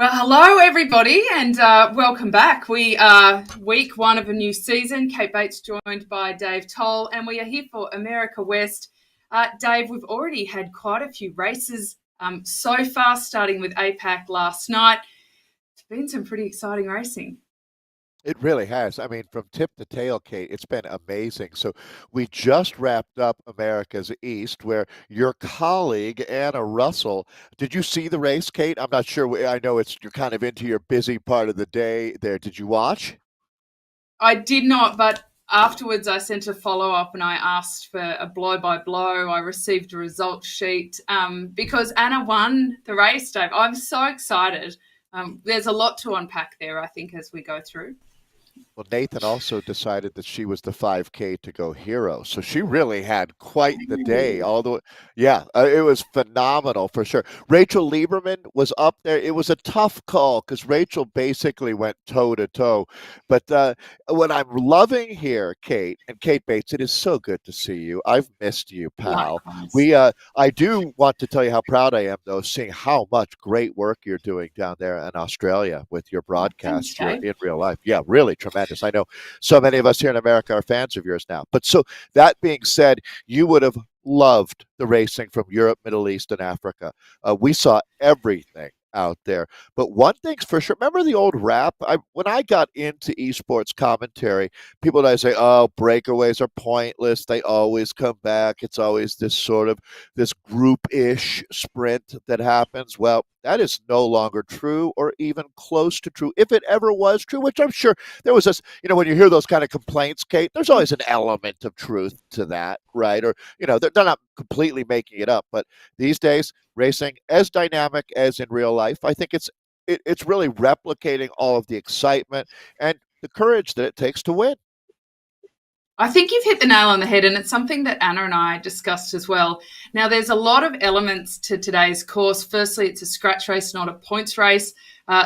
Well, hello everybody, and welcome back. We are week one of a new season. Kate Bates joined by Dave Towle, and we are here for America West. Dave, we've already had quite a few races so far, starting with APAC last night. It's been some pretty exciting racing. It really has. I mean, from tip to tail, Kate, it's been amazing. So we just wrapped up America's East, where your colleague Anna Russell. Did you see the race, Kate? I'm not sure. I know you're kind of into your busy part of the day there. Did you watch? I did not, but afterwards I sent a follow-up and I asked for a blow-by-blow. I received a result sheet because Anna won the race, Dave. I'm so excited. There's a lot to unpack there, I think, as we go through. Well, Nathan also decided that she was the 5K to go hero. So she really had quite the day. Yeah, it was phenomenal for sure. Rachel Lieberman was up there. It was a tough call because Rachel basically went toe to toe. But what I'm loving here, Kate, and Kate Bates, it is so good to see you. I've missed you, pal. Likewise. I do want to tell you how proud I am, though, seeing how much great work you're doing down there in Australia with your Thanks, broadcasts here Dave. in real life. Yeah, really tremendous. I know so many of us here in America are fans of yours now. But so that being said, you would have loved the racing from Europe, Middle East, and Africa. We saw everything out there. But one thing's for sure. Remember the old rap? When I got into esports commentary, people would say, "Oh, breakaways are pointless. They always come back. It's always this sort of this group-ish sprint that happens." Well, that is no longer true or even close to true. If it ever was true, which I'm sure there was this, when you hear those kind of complaints, Kate, there's always an element of truth to that, right? Or, they're not completely making it up. But these days, racing as dynamic as in real life, I think it's really replicating all of the excitement and the courage that it takes to win. I think you've hit the nail on the head, and it's something that Anna and I discussed as well. Now, there's a lot of elements to today's course. Firstly, it's a scratch race, not a points race.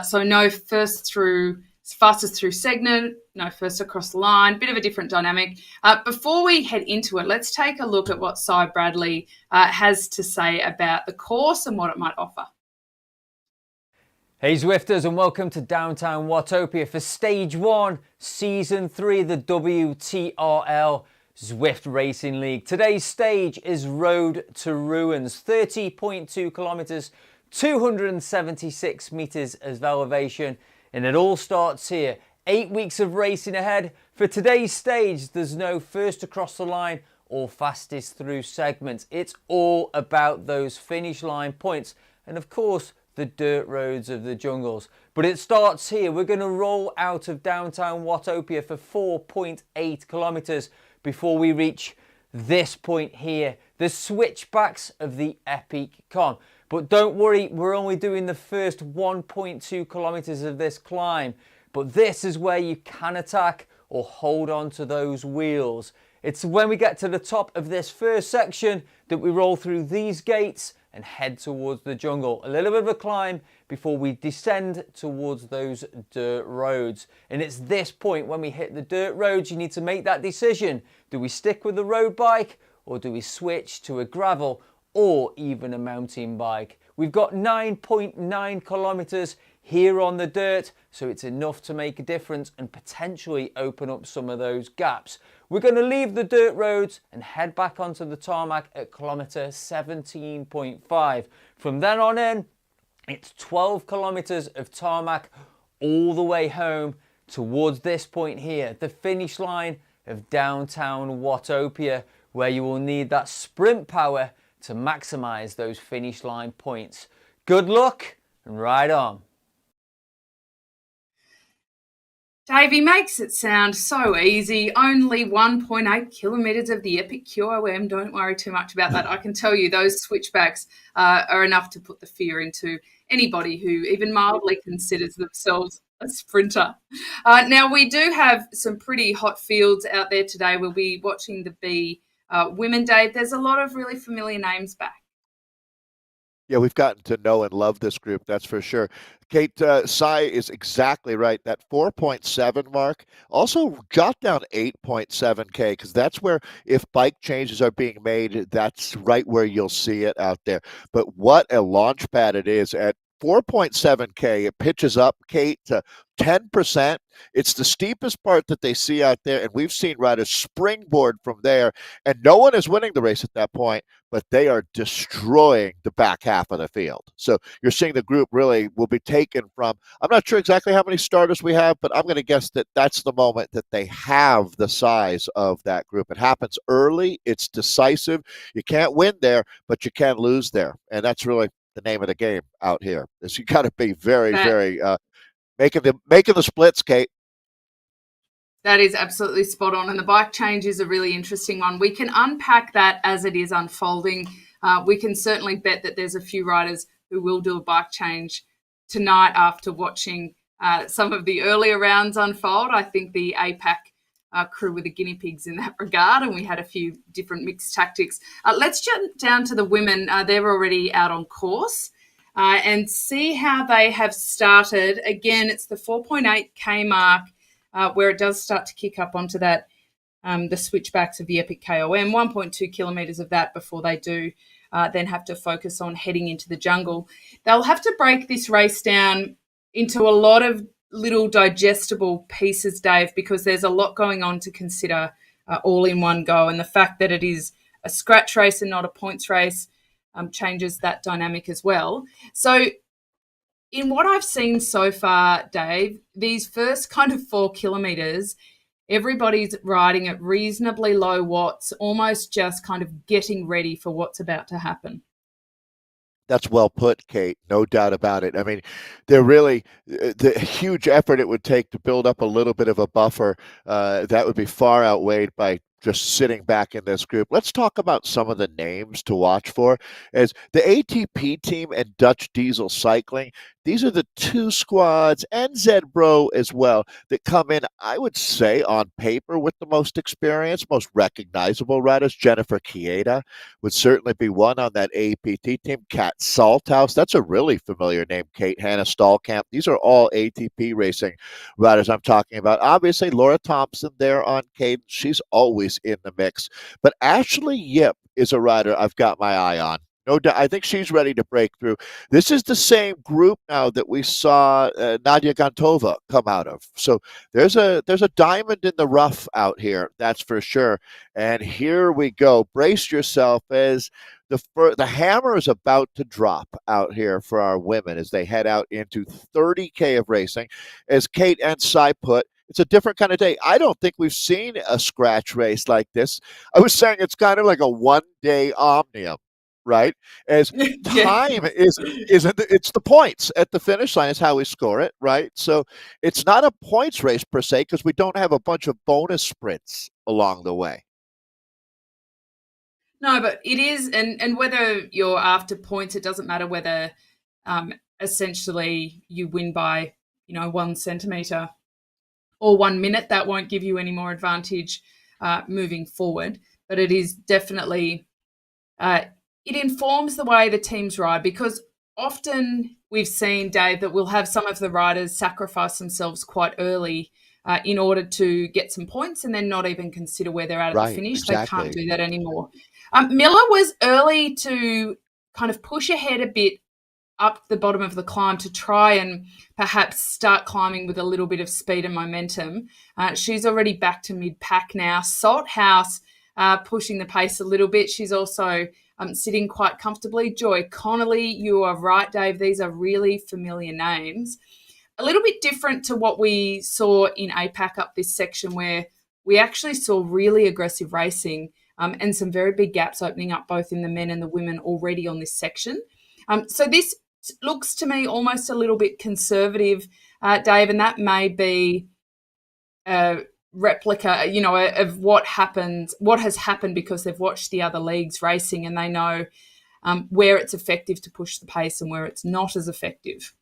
So no fastest through segment, no first across the line, bit of a different dynamic. Before we head into it, let's take a look at what Cy Bradley has to say about the course and what it might offer. Hey Zwifters, and welcome to Downtown Watopia for Stage 1, Season 3, the WTRL Zwift Racing League. Today's stage is Road to Ruins, 30.2 kilometres, 276 metres of elevation, and it all starts here. 8 weeks of racing ahead. For today's stage, there's no first across the line or fastest through segments. It's all about those finish line points, and of course, the dirt roads of the jungles. But it starts here. We're going to roll out of downtown Watopia for 4.8 kilometres before we reach this point here, the switchbacks of the Epic Con. But don't worry, we're only doing the first 1.2 kilometres of this climb. But this is where you can attack or hold on to those wheels. It's when we get to the top of this first section that we roll through these gates and head towards the jungle. A little bit of a climb before we descend towards those dirt roads. And it's this point when we hit the dirt roads, you need to make that decision. Do we stick with the road bike, or do we switch to a gravel or even a mountain bike? We've got 9.9 kilometres here on the dirt, so it's enough to make a difference and potentially open up some of those gaps. We're going to leave the dirt roads and head back onto the tarmac at kilometre 17.5. From then on in, it's 12 kilometres of tarmac all the way home towards this point here, the finish line of downtown Watopia, where you will need that sprint power to maximise those finish line points. Good luck and ride on. Davey makes it sound so easy. Only 1.8 kilometres of the epic QOM. Don't worry too much about that. I can tell you those switchbacks are enough to put the fear into anybody who even mildly considers themselves a sprinter. Now, we do have some pretty hot fields out there today. We'll be watching the B women, Dave. There's a lot of really familiar names back. Yeah, we've gotten to know and love this group, that's for sure. Kate, Cy is exactly right. That 4.7 mark. Also, jot down 8.7K, because that's where, if bike changes are being made, that's right where you'll see it out there. But what a launch pad it is at 4.7K. It pitches up, Kate, to 10%. It's the steepest part that they see out there, and we've seen riders springboard from there, and no one is winning the race at that point, but they are destroying the back half of the field. So you're seeing the group really will be taken from, I'm not sure exactly how many starters we have, but I'm going to guess that that's the moment that they have the size of that group. It happens early. It's decisive. You can't win there, but you can lose there, and that's really the name of the game out here. Is you got to be very, very making the splits, Kate. That is absolutely spot on. And the bike change is a really interesting one. We can unpack that as it is unfolding. We can certainly bet that there's a few riders who will do a bike change tonight after watching some of the earlier rounds unfold. I think the APAC crew were the guinea pigs in that regard, and we had a few different mixed tactics. Let's jump down to the women. They're already out on course. And see how they have started. Again, it's the 4.8K mark where it does start to kick up onto that, the switchbacks of the Epic KOM, 1.2 kilometres of that before they do then have to focus on heading into the jungle. They'll have to break this race down into a lot of little digestible pieces, Dave, because there's a lot going on to consider all in one go. And the fact that it is a scratch race and not a points race changes that dynamic as well. So in what I've seen so far, Dave, these first kind of 4 kilometres, everybody's riding at reasonably low watts, almost just kind of getting ready for what's about to happen. That's well put, Kate. No doubt about it. I mean, they're really the huge effort it would take to build up a little bit of a buffer that would be far outweighed by just sitting back in this group. Let's talk about some of the names to watch for. As the ATP team and Dutch Diesel Cycling, these are the two squads, and Zedbro as well, that come in, I would say, on paper with the most experience, most recognizable riders. Jennifer Chieda would certainly be one on that APT team. Kat Salthouse, that's a really familiar name. Kate, Hannah Stallkamp. These are all ATP racing riders I'm talking about. Obviously, Laura Thompson there on Cadence. She's always in the mix. But Ashley Yip is a rider I've got my eye on. No doubt. I think she's ready to break through. This is the same group now that we saw Nadia Gantova come out of. So there's a diamond in the rough out here, that's for sure. And here we go. Brace yourself as the hammer is about to drop out here for our women as they head out into 30K of racing. As Kate and Cy put, it's a different kind of day. I don't think we've seen a scratch race like this. I was saying it's kind of like a one-day omnium, right? As time is it's the points at the finish line is how we score it, right? So it's not a points race per se because we don't have a bunch of bonus sprints along the way. No, but it is, and whether you're after points, it doesn't matter whether essentially you win by 1 centimetre or 1 minute. That won't give you any more advantage moving forward. But it is definitely it informs the way the teams ride, because often we've seen, Dave, that we'll have some of the riders sacrifice themselves quite early in order to get some points and then not even consider where they're at the finish. Exactly. They can't do that anymore. Miller was early to kind of push ahead a bit up the bottom of the climb to try and perhaps start climbing with a little bit of speed and momentum. She's already back to mid-pack now. Salthouse pushing the pace a little bit. She's also sitting quite comfortably. Joy Connolly, you are right, Dave. These are really familiar names. A little bit different to what we saw in APAC up this section, where we actually saw really aggressive racing and some very big gaps opening up both in the men and the women already on this section. So this looks to me almost a little bit conservative, Dave, and that may be a replica, of what has happened because they've watched the other leagues racing and they know where it's effective to push the pace and where it's not as effective.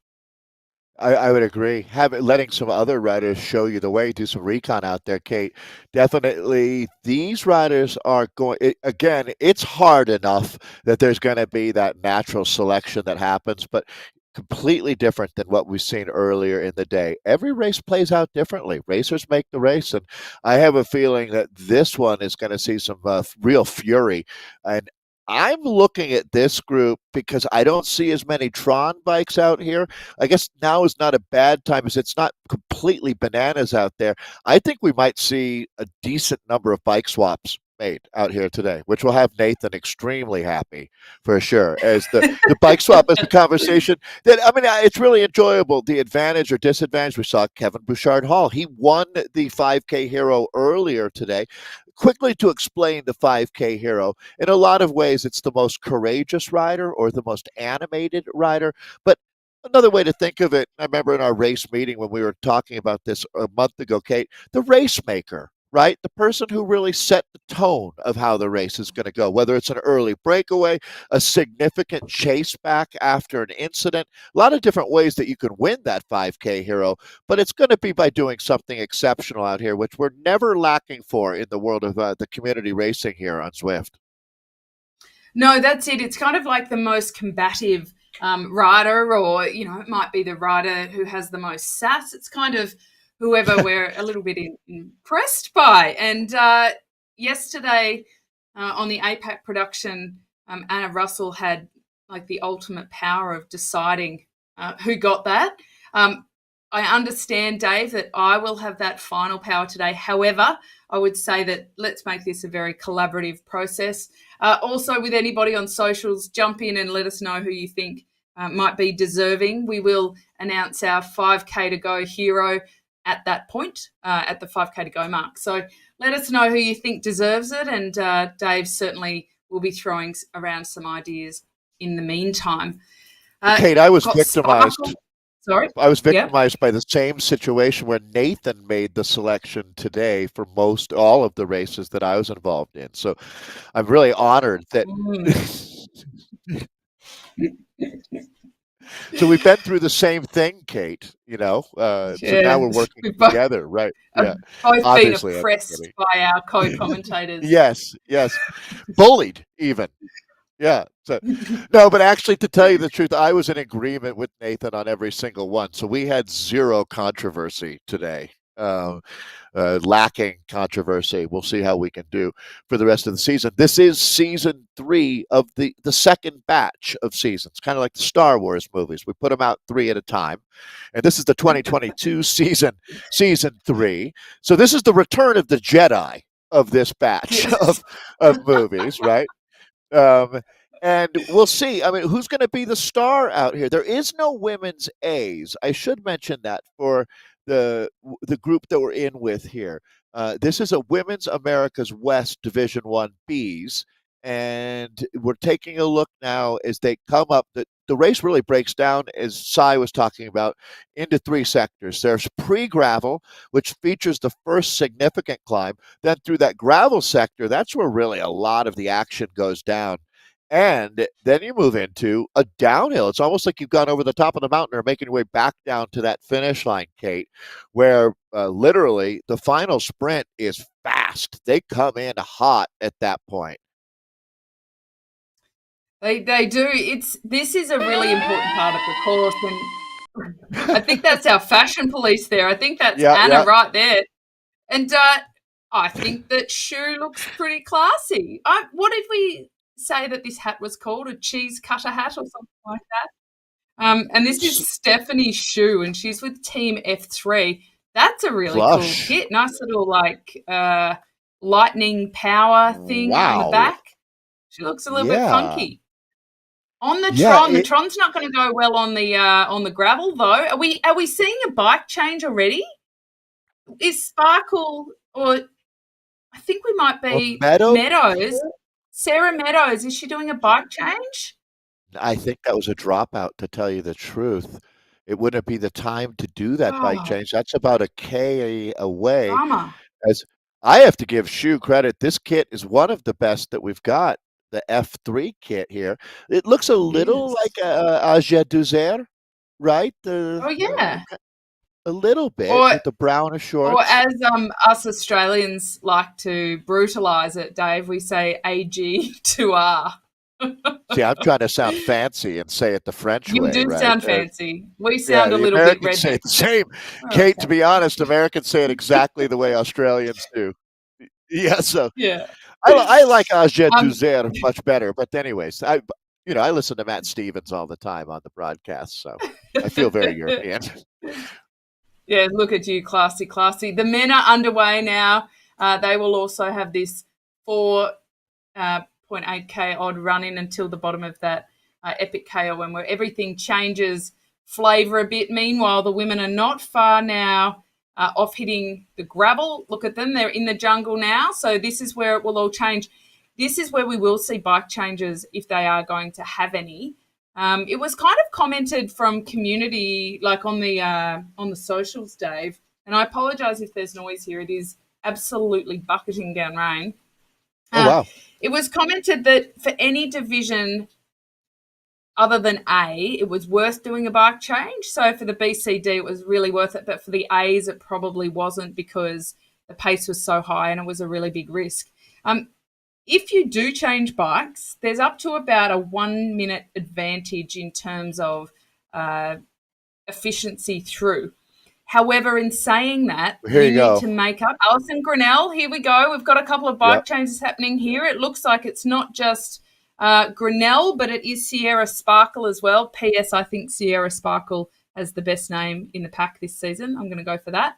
I would agree. Letting some other riders show you the way, do some recon out there, Kate. Definitely, these riders are going. Again, it's hard enough that there's going to be that natural selection that happens, but completely different than what we've seen earlier in the day. Every race plays out differently. Racers make the race, and I have a feeling that this one is going to see some real fury. And I'm looking at this group because I don't see as many Tron bikes out here. I guess now is not a bad time as it's not completely bananas out there. I think we might see a decent number of bike swaps made out here today, which will have Nathan extremely happy for sure. As the bike swap is the conversation that I mean, it's really enjoyable. The advantage or disadvantage, we saw Kevin Bouchard Hall. He won the 5K Hero earlier today. Quickly to explain the 5K Hero, in a lot of ways, it's the most courageous rider or the most animated rider. But another way to think of it, I remember in our race meeting when we were talking about this a month ago, Kate, the race maker, right? The person who really set the tone of how the race is going to go, whether it's an early breakaway, a significant chase back after an incident, a lot of different ways that you can win that 5K Hero, but it's going to be by doing something exceptional out here, which we're never lacking for in the world of the community racing here on Zwift. No, that's it. It's kind of like the most combative rider, or, it might be the rider who has the most sass. It's kind of whoever we're a little bit impressed by. And yesterday on the APAC production, Anna Russell had like the ultimate power of deciding who got that. I understand, Dave, that I will have that final power today. However, I would say that let's make this a very collaborative process. Also, with anybody on socials, jump in and let us know who you think might be deserving. We will announce our 5K to go hero at that point, at the 5K to go mark. So let us know who you think deserves it. And Dave certainly will be throwing around some ideas in the meantime. Kate, I was victimized. Sorry? I was victimized by the same situation where Nathan made the selection today for most all of the races that I was involved in. So I'm really honored that. So we've been through the same thing, Kate, So now we're working together, right? Yeah. Both obviously, been oppressed by our co-commentators. Yes. Bullied even. Yeah. So, no, but actually, to tell you the truth, I was in agreement with Nathan on every single one. So we had zero controversy today. Lacking controversy. We'll see how we can do for the rest of the season. This is season 3 of the second batch of seasons, kind of like the Star Wars movies. We put them out 3 at a time. And this is the 2022 season 3. So this is the return of the Jedi of this batch of movies, right? And we'll see. I mean, who's going to be the star out here? There is no women's A's. I should mention that for the group that we're in with here. This is a Women's America's West Division 1 Bs, and we're taking a look now as they come up. The race really breaks down, as Sai was talking about, into 3 sectors. There's pre-gravel, which features the first significant climb. Then through that gravel sector, that's where really a lot of the action goes down. And then you move into a downhill. It's almost like you've gone over the top of the mountain or making your way back down to that finish line, Kate, where literally the final sprint is fast. They come in hot at that point. They do. This is a really important part of the course, and I think that's our fashion police there. I think that's Anna right there, and I think that shoe looks pretty classy. What did we say that this hat was called? A cheese cutter hat or something like that? And this is Stephanie's shoe, and she's with Team F3. That's a really cool kit. Nice little lightning power thing on the back. She looks a little bit funky. On the Tron, the Tron's not going to go well on the gravel though. Are we seeing a bike change already? Is Sparkle, or I think we might be Meadows. Sarah Meadows, is she doing a bike change? I think that was a dropout, to tell you the truth. It wouldn't be the time to do that bike change. That's about a K away. Drama. As I have to give Shu credit, this kit is one of the best that we've got. The F3 kit here. It looks a little like a Aja Duzer, right? A little bit with the brownish shorts. Or as us Australians like to brutalise it, Dave, we say AG2R. See, I'm trying to sound fancy and say it the French way. You do sound fancy. We sound a little bit red. Say it the same. Kate, to be honest, Americans say it exactly the way Australians do. Yeah, so I like Ajay Um, Duzer much better. But anyways, I listen to Matt Stevens all the time on the broadcast, so I feel very European. Yeah, look at you, classy, classy. The men are underway now. They will also have this 4.8K odd run in until the bottom of that epic KOM, where everything changes flavour a bit. Meanwhile, the women are not far now off hitting the gravel. Look at them. They're in the jungle now. So this is where it will all change. This is where we will see bike changes if they are going to have any. It was kind of commented from community, like on the socials, Dave. And I apologise if there's noise here. It is absolutely bucketing down rain. Oh wow! It was commented that for any division other than A, it was worth doing a bike change. So for the BCD, it was really worth it. But for the A's, it probably wasn't because the pace was so high and it was a really big risk. If you do change bikes, there's up to about a 1 minute advantage in terms of efficiency through. However, in saying that, Here you need go. to make up. Alison Grinnell, here we go. We've got a couple of bike changes happening here. It looks like it's not just Grinnell, but it is Sierra Sparkle as well. P.S. I think Sierra Sparkle has the best name in the pack this season. I'm going to go for that.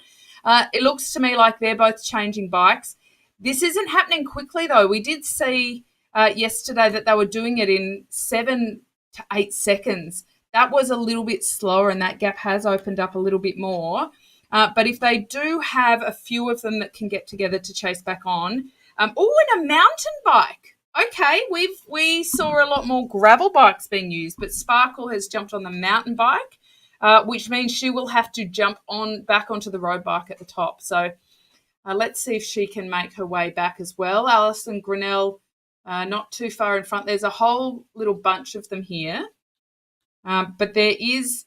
It looks to me like they're both changing bikes. This isn't happening quickly, though. We did see yesterday that they were doing it in 7 to 8 seconds. That was a little bit slower, and that gap has opened up a little bit more. But if they do have a few of them that can get together to chase back on, and a mountain bike. Okay, we saw a lot more gravel bikes being used, but Sparkle has jumped on the mountain bike, which means she will have to jump back onto the road bike at the top. So let's see if she can make her way back as well. Alison Grinnell, not too far in front. There's a whole little bunch of them here. But there is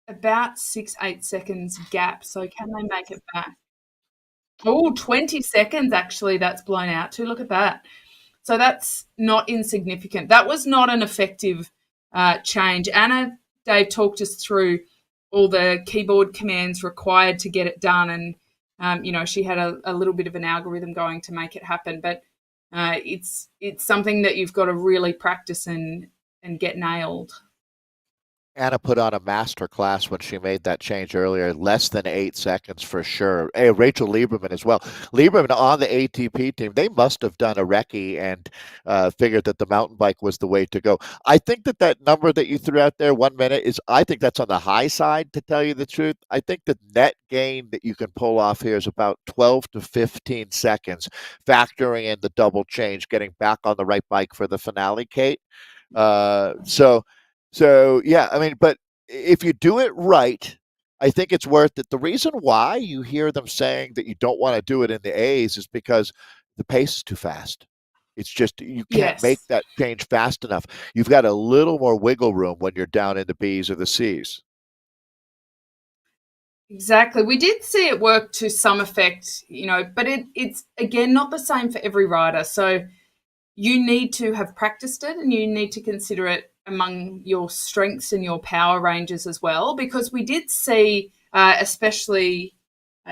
about 6-8 seconds gap. So can they make it back? Oh, 20 seconds actually that's blown out to. Look at that. So that's not insignificant. That was not an effective change. Anna, Dave talked us through all the keyboard commands required to get it done. And, she had a little bit of an algorithm going to make it happen. But it's something that you've got to really practice and get nailed. Anna put on a master class when she made that change earlier, less than 8 seconds for sure. Hey, Rachel Lieberman as well. Lieberman on the ATP team, they must have done a recce and figured that the mountain bike was the way to go. I think that number that you threw out there, 1 minute, I think that's on the high side, to tell you the truth. I think the net gain that you can pull off here is about 12 to 15 seconds, factoring in the double change, getting back on the right bike for the finale, Kate. So yeah, I mean, but if you do it right, I think it's worth it. The reason why you hear them saying that you don't want to do it in the A's is because the pace is too fast. It's just you can't make that change fast enough. You've got a little more wiggle room when you're down in the B's or the C's. Exactly. We did see it work to some effect, but it's, again, not the same for every rider. So you need to have practiced it and you need to consider it among your strengths and your power ranges as well, because we did see, especially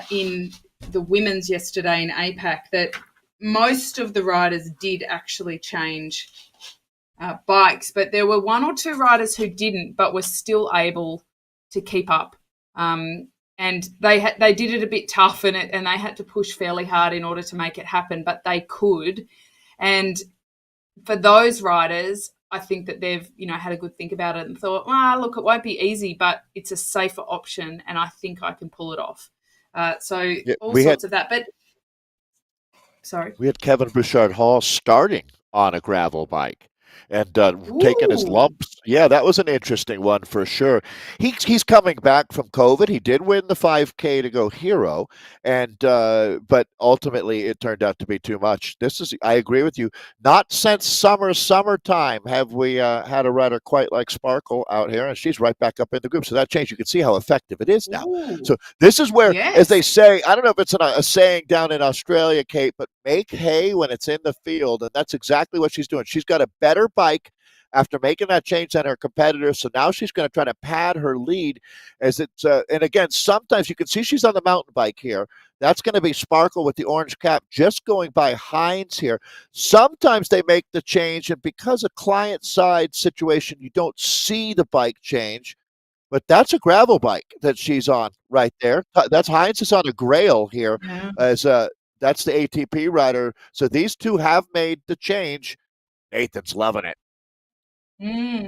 in the women's yesterday in APAC, that most of the riders did actually change bikes, but there were 1 or 2 riders who didn't but were still able to keep up. And they did it a bit tough and they had to push fairly hard in order to make it happen, but they could. And for those riders, I think that they've, had a good think about it and thought, look, it won't be easy, but it's a safer option and I think I can pull it off. Sorts of that. But, sorry. We had Kevin Bouchard-Hall starting on a gravel bike and taking his lumps. Yeah, that was an interesting one for sure. He's coming back from COVID. He did win the 5K to go hero, and but ultimately it turned out to be too much. I agree with you. Not since summertime have we had a rider quite like Sparkle out here, and she's right back up in the group. So that changed. You can see how effective it is now. So this is where, as they say, I don't know if it's a saying down in Australia, Kate, but make hay when it's in the field, and that's exactly what she's doing. She's got a better bike after making that change on her competitor. So now she's going to try to pad her lead as it's, and again, sometimes you can see she's on the mountain bike here. That's going to be Sparkle with the orange cap just going by Hines here. Sometimes they make the change, and because of client side situation, you don't see the bike change. But that's a gravel bike that she's on right there. That's Hines is on a Grail here, Yeah. as that's the ATP rider. So these two have made the change. Nathan's loving it. Mm.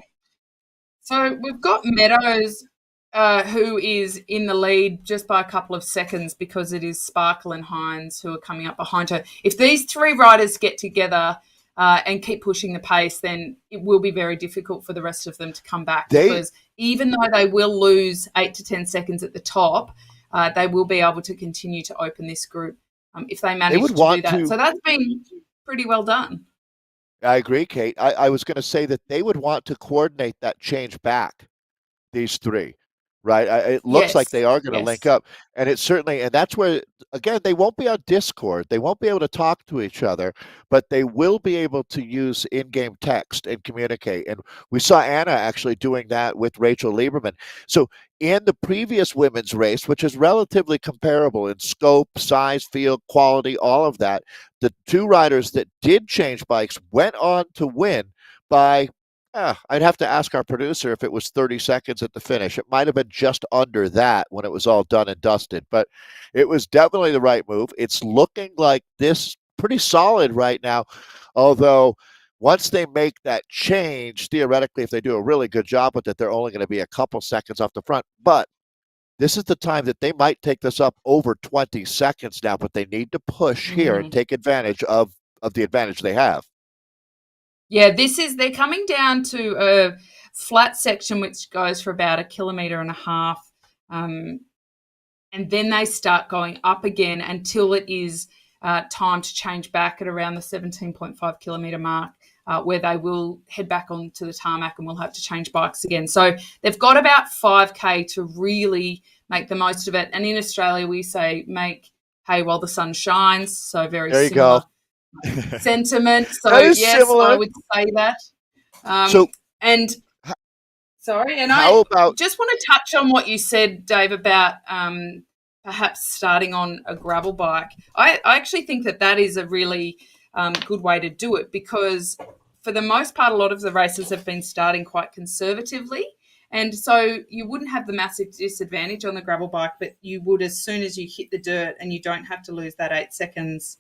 So we've got Meadows, who is in the lead just by a couple of seconds because it is Sparkle and Hines who are coming up behind her. If these three riders get together and keep pushing the pace, then it will be very difficult for the rest of them to come back, because even though they will lose 8 to 10 seconds at the top, they will be able to continue to open this group if they manage to do that. So that's been pretty well done. I agree, Kate. I was going to say that they would want to coordinate that change back, these three, right? It looks like they are going to link up. And it's certainly, and that's where, again, they won't be on Discord. They won't be able to talk to each other, but they will be able to use in-game text and communicate. And we saw Anna actually doing that with Rachel Lieberman. So in the previous women's race, which is relatively comparable in scope, size, field, quality, all of that, the two riders that did change bikes went on to win by, I'd have to ask our producer if it was 30 seconds at the finish. It might have been just under that when it was all done and dusted, but it was definitely the right move. It's looking like this pretty solid right now, although once they make that change, theoretically, if they do a really good job with it, they're only going to be a couple seconds off the front. But this is the time that they might take this up over 20 seconds now, but they need to push here and take advantage of the advantage they have. Yeah, they're coming down to a flat section which goes for about 1.5 kilometers. And then they start going up again until it is time to change back at around the 17.5 kilometre mark, where they will head back onto the tarmac and we'll have to change bikes again. So they've got about 5K to really make the most of it. And in Australia, we say make hay while the sun shines. So very there you similar go. sentiment. So yes, similar. I would say that. I just want to touch on what you said, Dave, about perhaps starting on a gravel bike. I actually think that is a really good way to do it, because for the most part, a lot of the races have been starting quite conservatively. And so you wouldn't have the massive disadvantage on the gravel bike, but you would as soon as you hit the dirt, and you don't have to lose that 8 seconds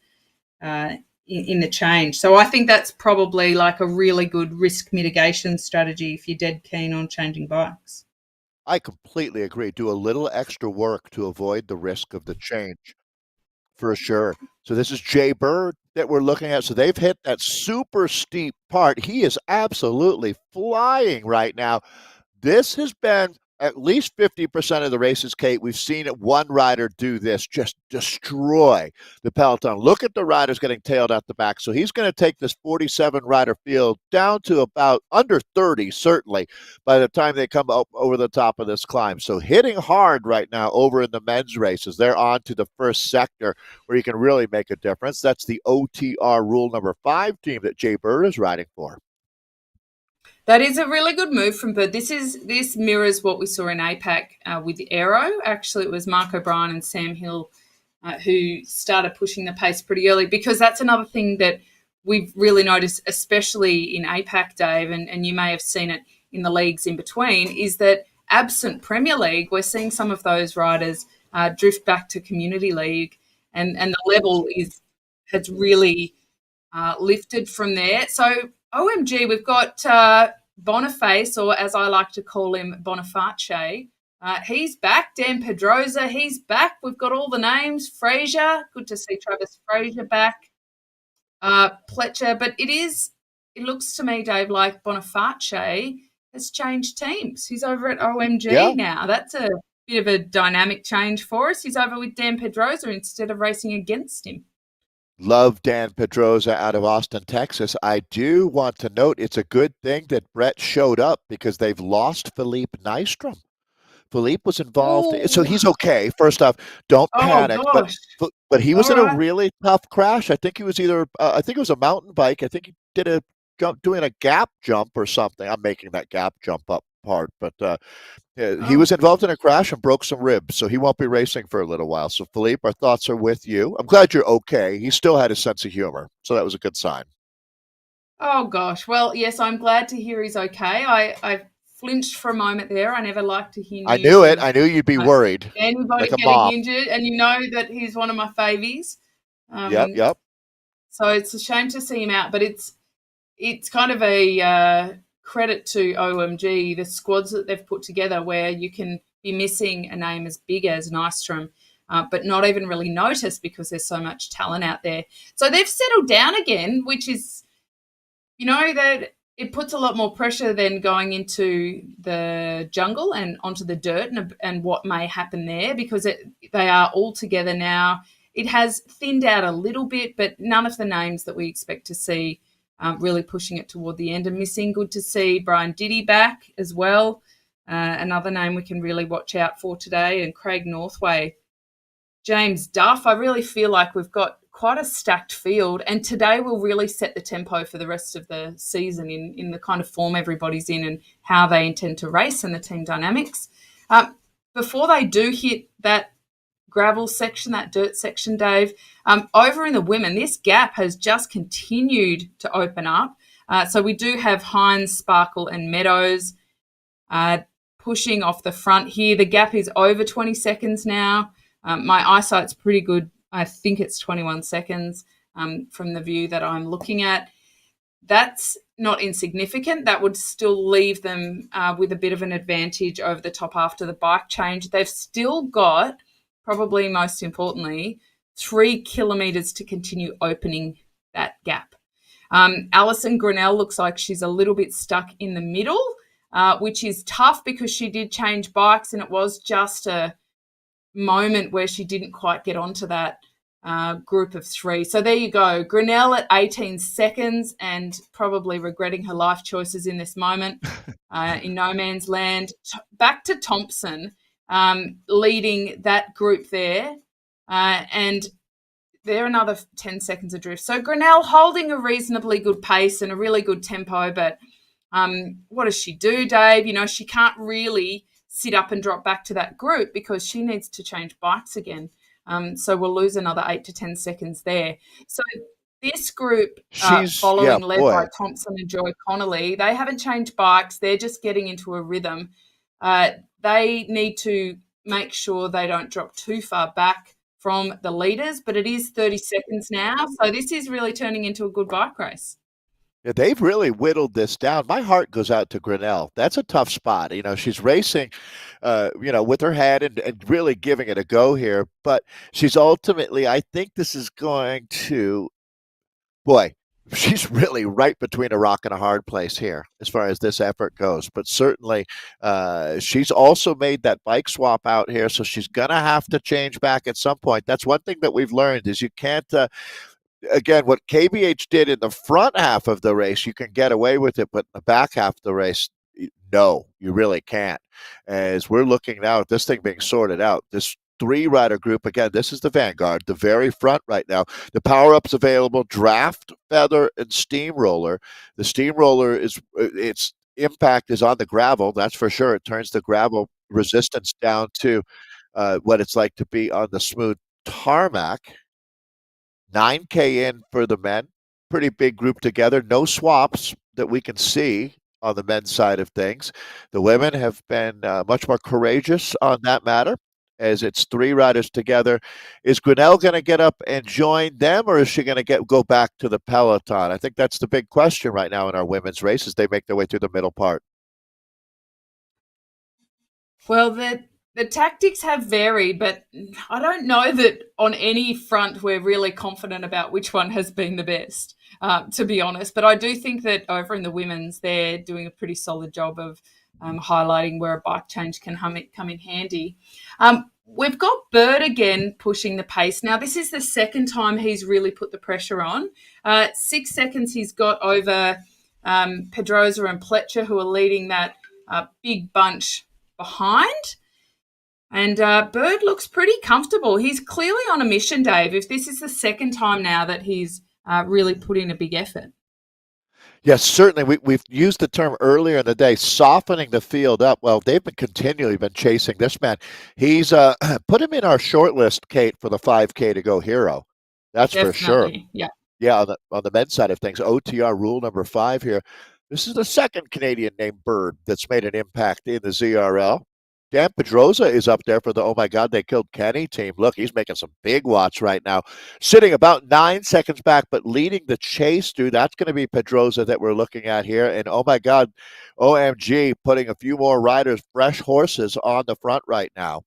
in the change. So I think that's probably like a really good risk mitigation strategy if you're dead keen on changing bikes. I completely agree. Do a little extra work to avoid the risk of the change, for sure. So this is Jay Bird that we're looking at. So they've hit that super steep part. He is absolutely flying right now. This has been at least 50% of the races, Kate. We've seen one rider do this, just destroy the peloton. Look at the riders getting tailed out the back. So he's going to take this 47 rider field down to about under 30, certainly, by the time they come up over the top of this climb. So hitting hard right now over in the men's races. They're on to the first sector where you can really make a difference. That's the OTR rule number 5 team that Jay Bird is riding for. That is a really good move from Bird. This mirrors what we saw in APAC with Aero. Actually, it was Mark O'Brien and Sam Hill who started pushing the pace pretty early, because that's another thing that we've really noticed, especially in APAC, Dave, and you may have seen it in the leagues in between, is that absent Premier League, we're seeing some of those riders drift back to Community League, and the level has really lifted from there. So OMG, we've got Boniface, or as I like to call him, Boniface. He's back. Dan Pedrosa, he's back. We've got all the names. Fraser, good to see Travis Fraser back. Pletcher, but it looks to me, Dave, like Boniface has changed teams. He's over at OMG now. That's a bit of a dynamic change for us. He's over with Dan Pedrosa instead of racing against him. Love Dan Pedrosa out of Austin, Texas. I do want to note it's a good thing that Brett showed up, because they've lost Philippe Nystrom. Philippe was involved, so he's okay. First off, don't panic. But he was in a really tough crash. I think he was I think it was a mountain bike. I think he did a doing a gap jump or something. I'm making that gap jump up part, but he Oh, was involved in a crash and broke some ribs, so he won't be racing for a little while. So, Philippe, our thoughts are with you. I'm glad you're okay. He still had a sense of humor, so that was a good sign. oh gosh. Well, yes, I'm glad to hear he's okay. I flinched for a moment there. I never like to hear I news knew it. of I knew you'd be uh, worried, anybody like a getting mom. injured, and you know that he's one of my favies. Yep, Um, yep. so it's a shame to see him out, but it's kind of a credit to OMG, the squads that they've put together, where you can be missing a name as big as Nystrom, but not even really notice because there's so much talent out there. So they've settled down again, which is, that it puts a lot more pressure than going into the jungle and onto the dirt and what may happen there, because they are all together now. It has thinned out a little bit, but none of the names that we expect to see really pushing it toward the end are missing. Good to see Brian Diddy back as well. Another name we can really watch out for today, and Craig Northway. James Duff, I really feel like we've got quite a stacked field, and today will really set the tempo for the rest of the season in the kind of form everybody's in and how they intend to race and the team dynamics. Before they do hit that gravel section, that dirt section, Dave, over in the women, this gap has just continued to open up. So we do have Hines, Sparkle and Meadows pushing off the front here. The gap is over 20 seconds now. My eyesight's pretty good. I think it's 21 seconds from the view that I'm looking at. That's not insignificant. That would still leave them with a bit of an advantage over the top after the bike change. They've still got, probably most importantly, 3 kilometres to continue opening that gap. Alison Grinnell looks like she's a little bit stuck in the middle, which is tough because she did change bikes and it was just a moment where she didn't quite get onto that group of 3. So there you go. Grinnell at 18 seconds and probably regretting her life choices in this moment in no man's land. Back to Thompson leading that group there. And they're another 10 seconds adrift. So Grinnell holding a reasonably good pace and a really good tempo, but what does she do, Dave? She can't really sit up and drop back to that group because she needs to change bikes again. So we'll lose another 8 to 10 seconds there. So this group following, led by Thompson and Joy Connolly, they haven't changed bikes. They're just getting into a rhythm. They need to make sure they don't drop too far back from the leaders, but it is 30 seconds now. So this is really turning into a good bike race. Yeah, they've really whittled this down. My heart goes out to Grinnell. That's a tough spot. She's racing, with her head and really giving it a go here. But she's ultimately, I think this is going to, boy, she's really right between a rock and a hard place here as far as this effort goes. But certainly she's also made that bike swap out here, so she's going to have to change back at some point. That's one thing that we've learned is you can't again, what KBH did in the front half of the race, you can get away with it, but in the back half of the race, no, you really can't. As we're looking now at this thing being sorted out, this 3-rider group, again, this is the vanguard, the very front right now. The power-ups available, Draft, Feather, and Steamroller. The Steamroller, its impact is on the gravel, that's for sure. It turns the gravel resistance down to what it's like to be on the smooth tarmac. 9K in for the men. Pretty big group together. No swaps that we can see on the men's side of things. The women have been much more courageous on that matter, as it's 3 riders together. Is Grinnell going to get up and join them, or is she going to go back to the peloton? I think that's the big question right now in our women's race as they make their way through the middle part. Well, the tactics have varied, but I don't know that on any front we're really confident about which one has been the best, to be honest. But I do think that over in the women's, they're doing a pretty solid job of highlighting where a bike change can come in handy. We've got Bird again pushing the pace. Now, this is the second time he's really put the pressure on. 6 seconds he's got over Pedrosa and Pletcher, who are leading that big bunch behind. And Bird looks pretty comfortable. He's clearly on a mission, Dave, if this is the second time now that he's really put in a big effort. Yes, certainly. We've used the term earlier in the day, softening the field up. Well, they've been continually been chasing this man. He's put him in our short list, Kate, for the 5K to go hero. That's for sure. Definitely. Yeah. Yeah, on the men's side of things, OTR rule number 5 here. This is the second Canadian named Bird that's made an impact in the ZRL. Dan Pedrosa is up there for the oh my God, they killed Kenny team. Look, he's making some big watts right now, sitting about 9 seconds back, but leading the chase through. That's going to be Pedrosa that we're looking at here. And oh my God, OMG, putting a few more riders, fresh horses on the front right now.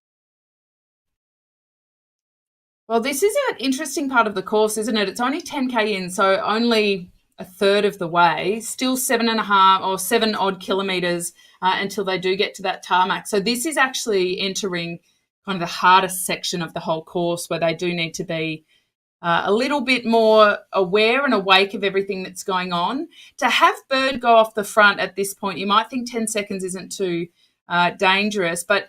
Well, this is an interesting part of the course, isn't it? It's only 10K in, so only a third of the way, still 7.5 or 7 odd kilometers until they do get to that tarmac. So this is actually entering kind of the hardest section of the whole course where they do need to be a little bit more aware and awake of everything that's going on. To have Bird go off the front at this point, you might think 10 seconds isn't too dangerous, but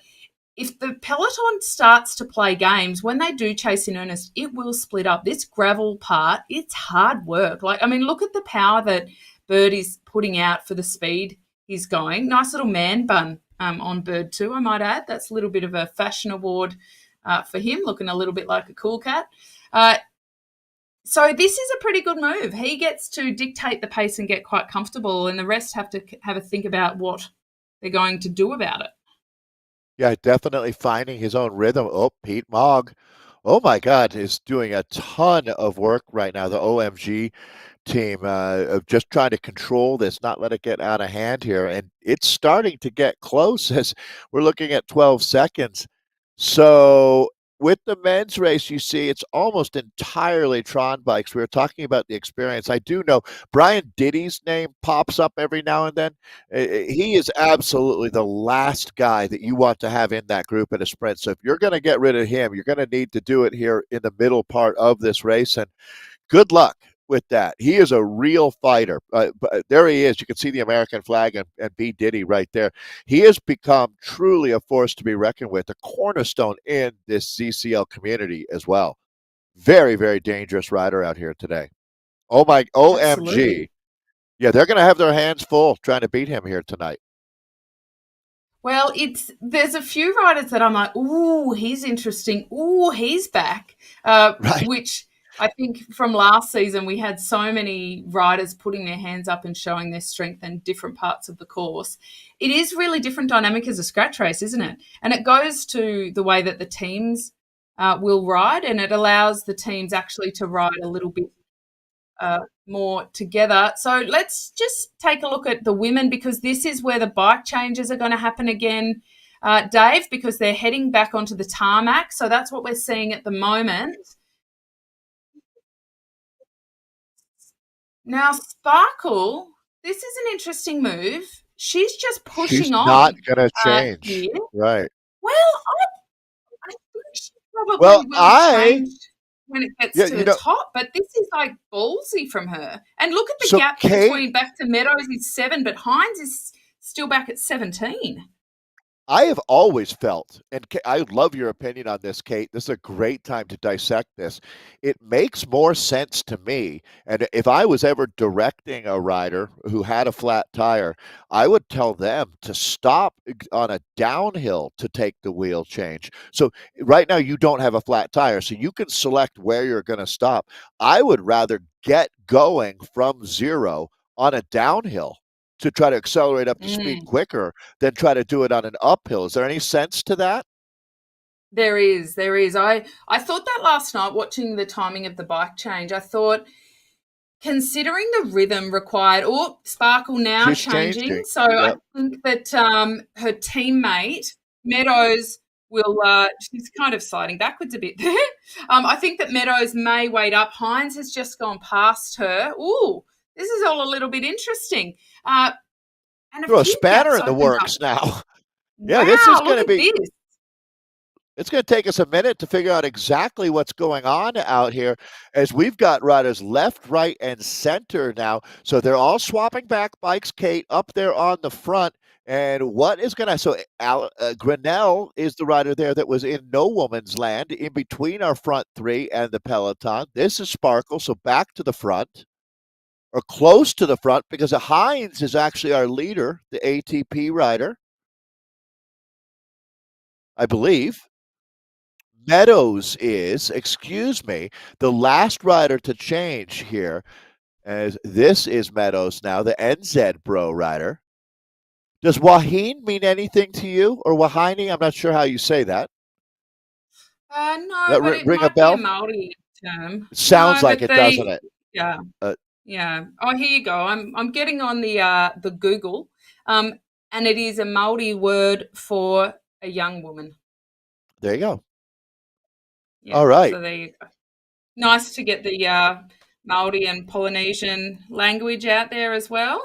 if the peloton starts to play games, when they do chase in earnest, it will split up. This gravel part, it's hard work. Like, I mean, look at the power that Bird is putting out for the speed he's going. Nice little man bun on Bird too, I might add. That's a little bit of a fashion award for him, looking a little bit like a cool cat. So this is a pretty good move. He gets to dictate the pace and get quite comfortable, and the rest have to have a think about what they're going to do about it. Yeah, definitely finding his own rhythm. Oh, Pete Mogg. Oh my God, is doing a ton of work right now. The OMG team of just trying to control this, not let it get out of hand here. And it's starting to get close as we're looking at 12 seconds. So with the men's race, you see it's almost entirely Tron bikes. We were talking about the experience. I do know Brian Diddy's name pops up every now and then. He is absolutely the last guy that you want to have in that group in a sprint. So if you're going to get rid of him, you're going to need to do it here in the middle part of this race. And good luck with that. He is a real fighter. But there he is. You can see the American flag and B. Diddy right there. He has become truly a force to be reckoned with, a cornerstone in this ZCL community as well. Very, very dangerous rider out here today. Oh my, OMG. Absolutely. Yeah, they're going to have their hands full trying to beat him here tonight. Well, there's a few riders that I'm like, ooh, he's interesting. Ooh, he's back. Right. Which I think from last season we had so many riders putting their hands up and showing their strength in different parts of the course. It is really different dynamic as a scratch race, isn't it? And it goes to the way that the teams will ride, and it allows the teams actually to ride a little bit more together. So let's just take a look at the women, because this is where the bike changes are going to happen again, Dave, because they're heading back onto the tarmac. So that's what we're seeing at the moment. Now, Sparkle, this is an interesting move. She's just pushing She's on. not going to change. Here. Right. Well, I think she probably will change when it gets to the top, but this is like ballsy from her. And look at the gap between back to Meadows is 7, but Hines is still back at 17. I have always felt, and I love your opinion on this, Kate. This is a great time to dissect this. It makes more sense to me. And if I was ever directing a rider who had a flat tire, I would tell them to stop on a downhill to take the wheel change. So right now you don't have a flat tire, so you can select where you're going to stop. I would rather get going from zero on a downhill to try to accelerate up to speed quicker than try to do it on an uphill. Is there any sense to that? There is. I thought that last night watching the timing of the bike change. I thought, considering the rhythm required, Sparkle now She's changing. So I think that her teammate Meadows will. She's kind of sliding backwards a bit there. I think that Meadows may wait up. Hines has just gone past her. Ooh, this is all a little bit interesting. And throw a spanner in the works now. Yeah, wow, this is going to be. This. It's going to take us a minute to figure out exactly what's going on out here, as we've got riders left, right, and center now. So they're all swapping back bikes, Kate, up there on the front. And what is going to, so Grinnell is the rider there that was in no woman's land in between our front three and the peloton. This is Sparkle, so back to the front. or close to the front, because Hines is actually our leader, the ATP rider, I believe. Meadows is, excuse me, the last rider to change here, as this is Meadows now, the NZ Bro rider. Does Wahine mean anything to you, or Wahine? I'm not sure how you say that. No, but it Ring a might be a bell? Maori term. It sounds No, like but it, doesn't it? yeah, Uh, yeah. Oh, here you go. I'm getting on the Google, and it is a Maori word for a young woman. there you go. Yeah. All right. So there you go. Nice to get the Maori and Polynesian language out there as well.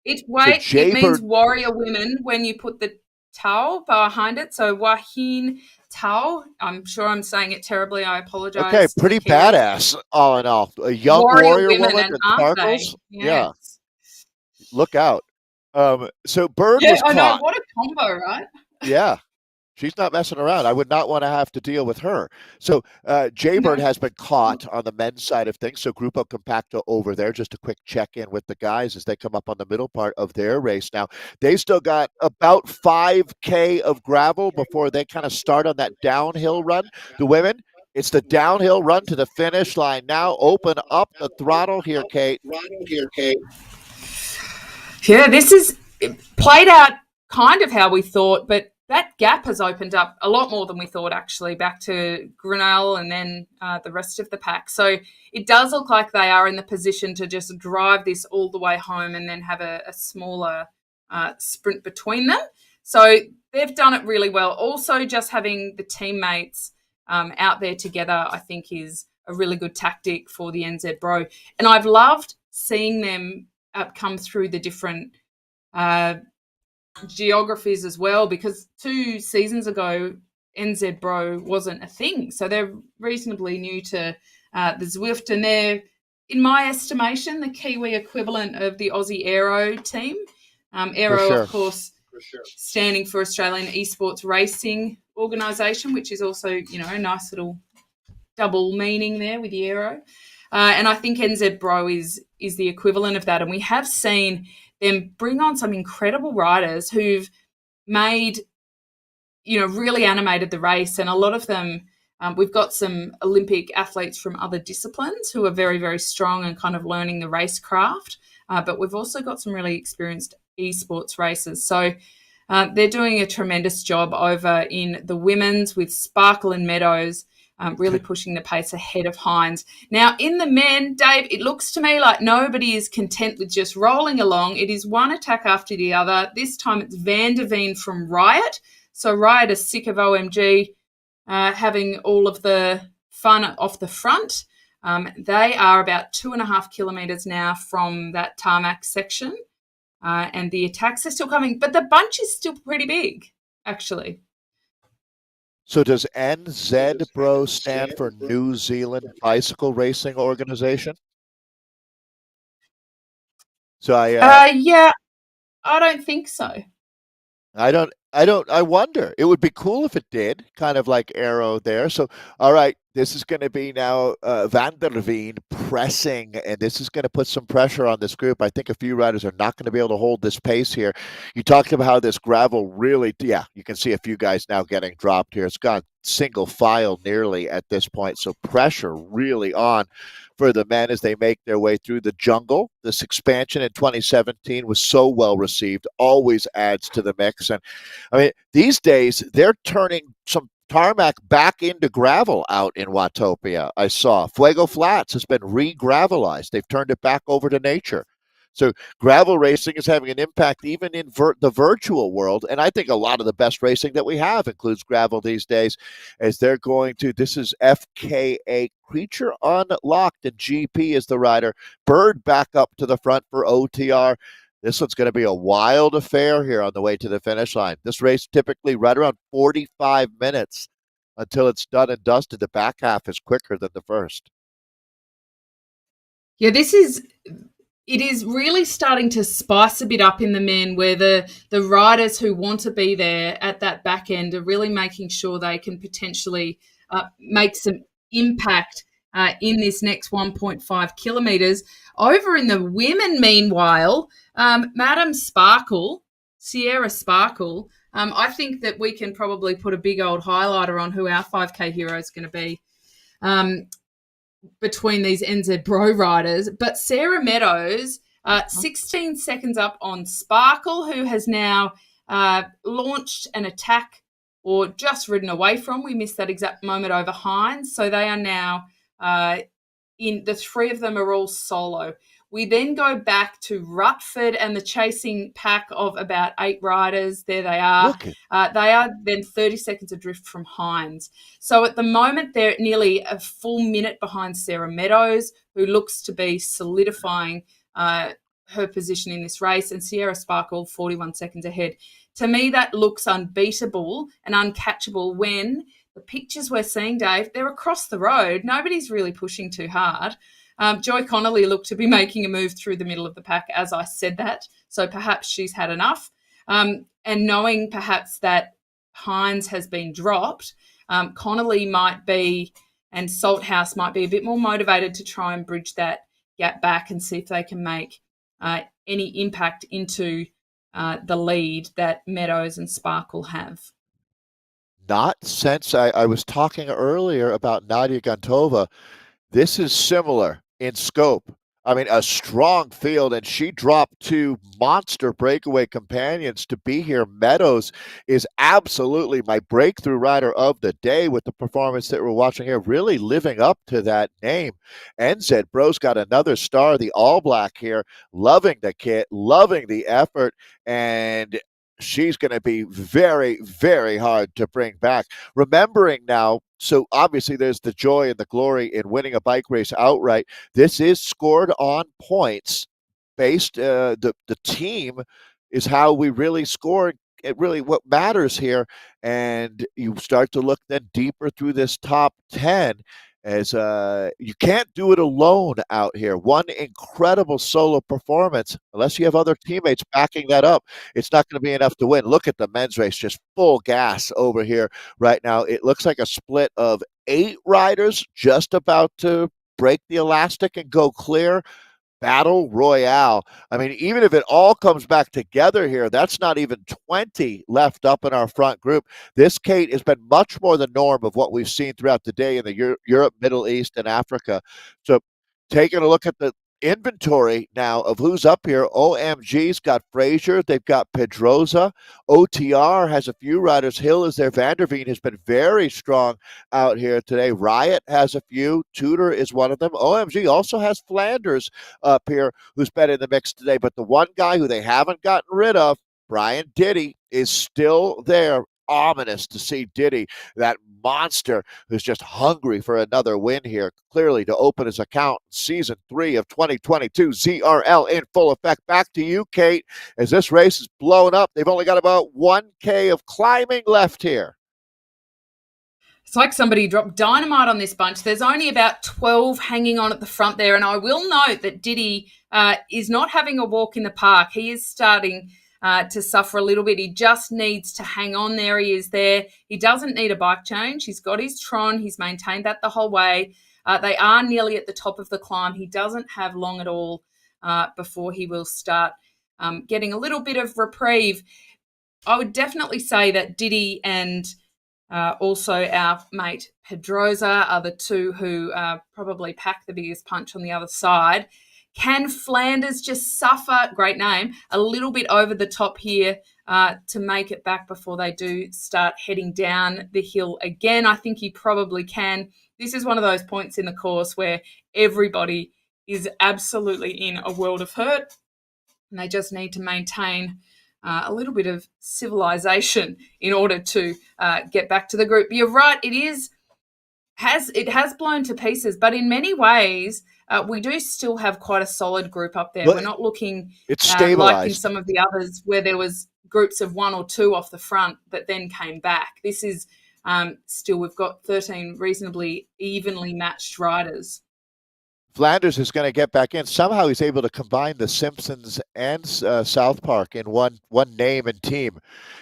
So It means Jaybird, warrior women when you put the Towle behind it. So Wahine Towle. I'm sure I'm saying it terribly. I okay, apologize to pretty Kiwis. badass all in all. A young Warrior warrior women, woman and in aren't they? sparkles. Yeah, Yes. look out. So Bird Yeah, was I know. caught. What a combo, right? Yeah, she's not messing around. I would not want to have to deal with her. So Jaybird No. has been caught on the men's side of things. So Grupo Compacto over there. Just a quick check in with the guys as they come up on the middle part of their race. Now they still got about 5K of gravel before they kind of start on that downhill run. The women, it's the downhill run to the finish line. Now open up the throttle here, Kate. Yeah, this is played out kind of how we thought, but that gap has opened up a lot more than we thought, actually, back to Grinnell and then the rest of the pack. So it does look like they are in the position to just drive this all the way home and then have a smaller sprint between them. So they've done it really well. Also, just having the teammates out there together, I think, is a really good tactic for the NZ Bro. And I've loved seeing them come through the different geographies as well, because 2 seasons ago NZ Bro wasn't a thing, so they're reasonably new to the Zwift, and they're, in my estimation, the Kiwi equivalent of the Aussie Aero team. For Aero, sure. of course, standing for Australian Esports Racing Organisation, which is also, you know, a nice little double meaning there with the Aero. And I think NZ Bro is the equivalent of that. And we have seen them bring on some incredible riders who've made, you know, really animated the race. And a lot of them, we've got some Olympic athletes from other disciplines who are very, very strong and kind of learning the racecraft. But we've also got some really experienced esports racers. So they're doing a tremendous job over in the women's with Sparkle and Meadows. Really pushing the pace ahead of Hines. Now, in the men, Dave, it looks to me like nobody is content with just rolling along. It is one attack after the other. This time it's Van der Veen from Riot. So Riot is sick of OMG having all of the fun off the front. They are about 2.5 kilometres now from that tarmac section. And the attacks are still coming, but the bunch is still pretty big, actually. So does NZ Bro stand for New Zealand Bicycle Racing Organization? So Yeah, I don't think so. I wonder. It would be cool if it did, kind of like Arrow there. So, all right, this is going to be now Van der Veen pressing, and this is going to put some pressure on this group. I think a few riders are not going to be able to hold this pace here. You talked about how this gravel really, yeah, you can see a few guys now getting dropped here. It's gone single file nearly at this point. So pressure really on for the men as they make their way through the jungle. This expansion in 2017 was so well received, always adds to the mix. And I mean, these days they're turning some tarmac back into gravel out in Watopia. I saw Fuego Flats has been re-gravelized. They've turned it back over to nature. So gravel racing is having an impact even in the virtual world. And I think a lot of the best racing that we have includes gravel these days, as they're going to, this is FKA Creature Unlocked, and GP is the rider. Bird back up to the front for OTR. This one's going to be a wild affair here on the way to the finish line. This race typically right around 45 minutes until it's done and dusted. The back half is quicker than the first. Yeah, it is really starting to spice a bit up in the men, where the riders who want to be there at that back end are really making sure they can potentially make some impact in this next 1.5 kilometres. Over in the women, meanwhile, Madam Sparkle, Sierra Sparkle, I think that we can probably put a big old highlighter on who our 5K hero is going to be between these NZ Bro riders. But Sarah Meadows, 16 seconds up on Sparkle, who has now launched an attack or just ridden away from. We missed that exact moment over Hines. So they are now in the three of them are all solo. We then go back to Rutford and the chasing pack of about 8 riders. There they are. They are then 30 seconds adrift from Hines. So at the moment, they're nearly a full minute behind Sarah Meadows, who looks to be solidifying her position in this race, and Sierra Sparkle 41 seconds ahead. To me, that looks unbeatable and uncatchable when the pictures we're seeing, Dave, they're across the road. Nobody's really pushing too hard. Joy Connolly looked to be making a move through the middle of the pack as I said that, so perhaps she's had enough. And knowing perhaps that Hines has been dropped, Connolly might be and Salthouse might be a bit more motivated to try and bridge that gap back and see if they can make any impact into the lead that Meadows and Sparkle have. Not since I was talking earlier about Nadia Gantova. This is similar in scope. I mean, a strong field, and she dropped 2 monster breakaway companions to be here. Meadows is absolutely my breakthrough rider of the day with the performance that we're watching here, really living up to that name. NZ Bro's got another star, the All Black here, loving the kit, loving the effort, and she's going to be very, very hard to bring back. Remembering now, so obviously there's the joy and the glory in winning a bike race outright. This is scored on points based. The team is how we really score. It really what matters here. And you start to look then deeper through this top 10 as you can't do it alone out here. One incredible solo performance, unless you have other teammates backing that up, it's not going to be enough to win. Look at the men's race, just full gas over here right now. It looks like a split of 8 riders just about to break the elastic and go clear. Battle Royale. I mean, even if it all comes back together here, that's not even 20 left up in our front group. This, Kate, has been much more the norm of what we've seen throughout the day in the Europe, Middle East, and Africa. So taking a look at the inventory now of who's up here. OMG's got Fraser. They've got Pedroza. OTR has a few riders. Hill is there. Vanderveen has been very strong out here today. Riot has a few. Tudor is one of them. OMG also has Flanders up here who's been in the mix today. But the one guy who they haven't gotten rid of, Brian Diddy, is still there. Ominous to see Diddy, that monster who's just hungry for another win here, clearly to open his account in season 3 of 2022. ZRL in full effect. Back to you, Kate, as this race is blowing up. They've only got about 1K of climbing left here. It's like somebody dropped dynamite on this bunch. There's only about 12 hanging on at the front there, and I will note that Diddy is not having a walk in the park. He is starting to suffer a little bit. He just needs to hang on. There he is there. He doesn't need a bike change. He's got his Tron. He's maintained that the whole way. They are nearly at the top of the climb. He doesn't have long at all before he will start getting a little bit of reprieve. I would definitely say that Diddy and also our mate Pedroza are the two who probably pack the biggest punch on the other side. Can Flanders just suffer, great name, a little bit over the top here to make it back before they do start heading down the hill again? I think he probably can. This is one of those points in the course where everybody is absolutely in a world of hurt, and they just need to maintain a little bit of civilization in order to get back to the group. You're right, it has blown to pieces, but in many ways, we do still have quite a solid group up there. Well, we're not looking like in some of the others where there was groups of 1 or 2 off the front that then came back. This is still, we've got 13 reasonably evenly matched riders. Flanders is going to get back in. Somehow he's able to combine the Simpsons and South Park in one name and team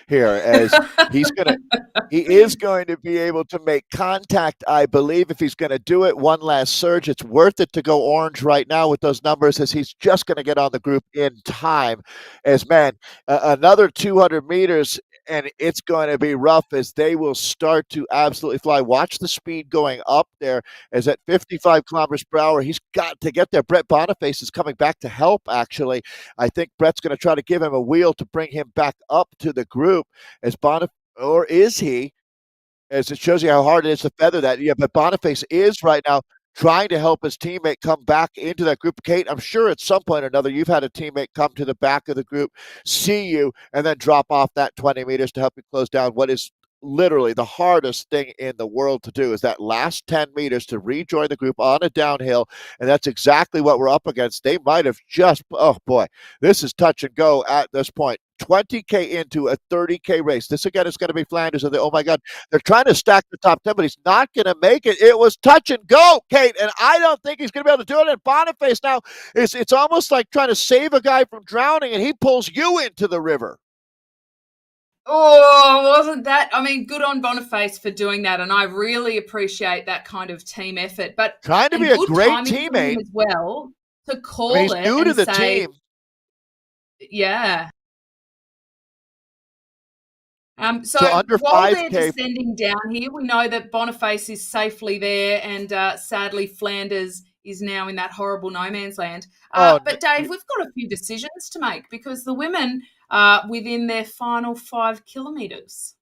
here, as he's going to He is going to be able to make contact, I believe, if he's going to do it. One last surge. It's worth it to go orange right now with those numbers, as he's just going to get on the group in time. As, man, another 200 meters, and it's going to be rough as they will start to absolutely fly. Watch the speed going up there, as at 55 kilometers per hour, he's got to get there. Brett Boniface is coming back to help, actually. I think Brett's going to try to give him a wheel to bring him back up to the group, as Boniface, or is he? As it shows you how hard it is to feather that. Yeah, but Boniface is right now trying to help his teammate come back into that group. Kate, I'm sure at some point or another you've had a teammate come to the back of the group, see you, and then drop off that 20 meters to help you close down what is literally the hardest thing in the world to do, is that last 10 meters to rejoin the group on a downhill. And that's exactly what we're up against. They might have just, oh boy, this is touch and go at this point. 20K into a 30K race. This again is going to be Flanders. And oh my God, they're trying to stack the top 10, but he's not going to make it. It was touch and go, Kate, and I don't think he's going to be able to do it. And Boniface now, it's almost like trying to save a guy from drowning, and he pulls you into the river. Oh, wasn't that? I mean, good on Boniface for doing that, and I really appreciate that kind of team effort. But trying to be a great teammate as well, to call he's new to the team. Yeah. So under while 5K, they're descending down here, we know that Boniface is safely there, and sadly Flanders is now in that horrible no man's land. But Dave, we've got a few decisions to make, because the women are within their final 5 kilometres.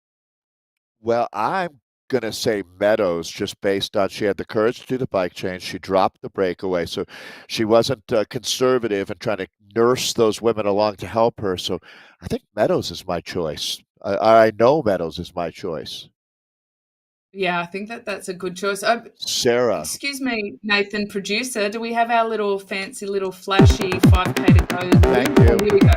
Well, I'm going to say Meadows, just based on she had the courage to do the bike change. She dropped the breakaway, so she wasn't conservative and trying to nurse those women along to help her. So I think Meadows is my choice. I know Meadows is my choice. Yeah, I think that's a good choice. Sarah. Excuse me, Nathan, producer, do we have our little fancy little flashy 5K to go? Thank you. Here we go.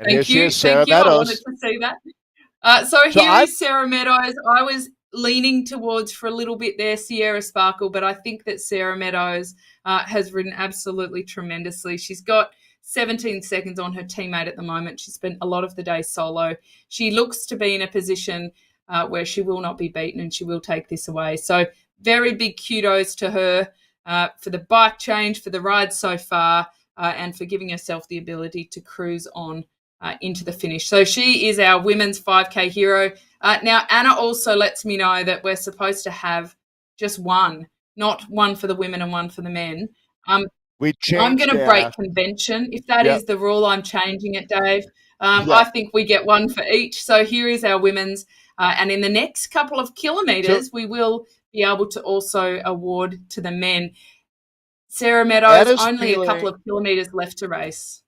Thank you, Sarah Meadows. I wanted to see that. So here is Sarah Meadows. I was leaning towards for a little bit there Sierra Sparkle, but I think that Sarah Meadows has ridden absolutely tremendously. She's got 17 seconds on her teammate at the moment. She spent a lot of the day solo. She looks to be in a position where she will not be beaten, and she will take this away. So very big kudos to her for the bike change, for the ride so far, and for giving herself the ability to cruise on into the finish. So she is our women's 5K hero. Now, Anna also lets me know that we're supposed to have just one, not one for the women and one for the men. I'm going to break convention. If that is the rule, I'm changing it, Dave. I think we get one for each. So here is our women's. And in the next couple of kilometres, we will be able to also award to the men. Sarah Meadows, only a couple of kilometres left to race.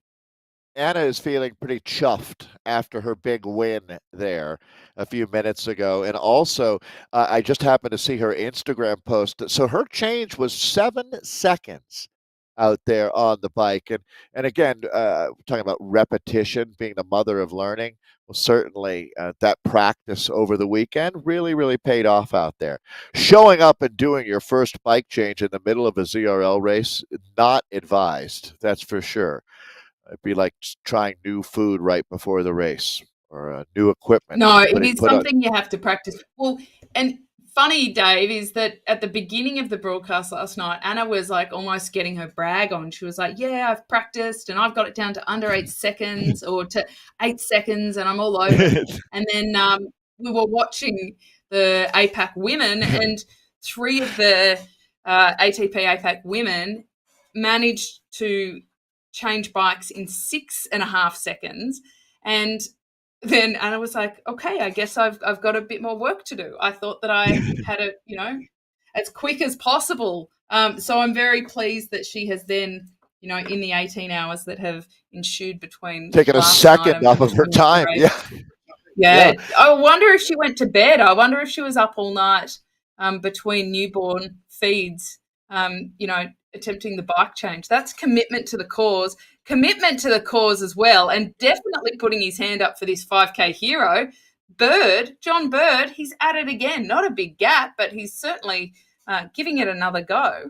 Anna is feeling pretty chuffed after her big win there a few minutes ago. And also, I just happened to see her Instagram post. So her change was 7 seconds out there on the bike. And again, talking about repetition being the mother of learning. Well, certainly that practice over the weekend really, really paid off out there. Showing up and doing your first bike change in the middle of a ZRL race, not advised, that's for sure. It'd be like trying new food right before the race, or new equipment. No, it is something you have to practice. Well, and funny, Dave, is that at the beginning of the broadcast last night, Anna was like almost getting her brag on. She was like, yeah, I've practiced and I've got it down to under 8 seconds or to 8 seconds and I'm all over it. And then we were watching the APAC women, and 3 of the ATP APAC women managed to change bikes in 6.5 seconds. And then Anna was like, okay, I guess I've got a bit more work to do. I thought that I had it, as quick as possible. So I'm very pleased that she has then, in the 18 hours that have ensued between taking a second off of her time. Yeah. I wonder if she went to bed. I wonder if she was up all night between newborn feeds, attempting the bike change. That's commitment to the cause as well, and definitely putting his hand up for this 5K hero. John Bird, he's at it again. Not a big gap, but he's certainly giving it another go.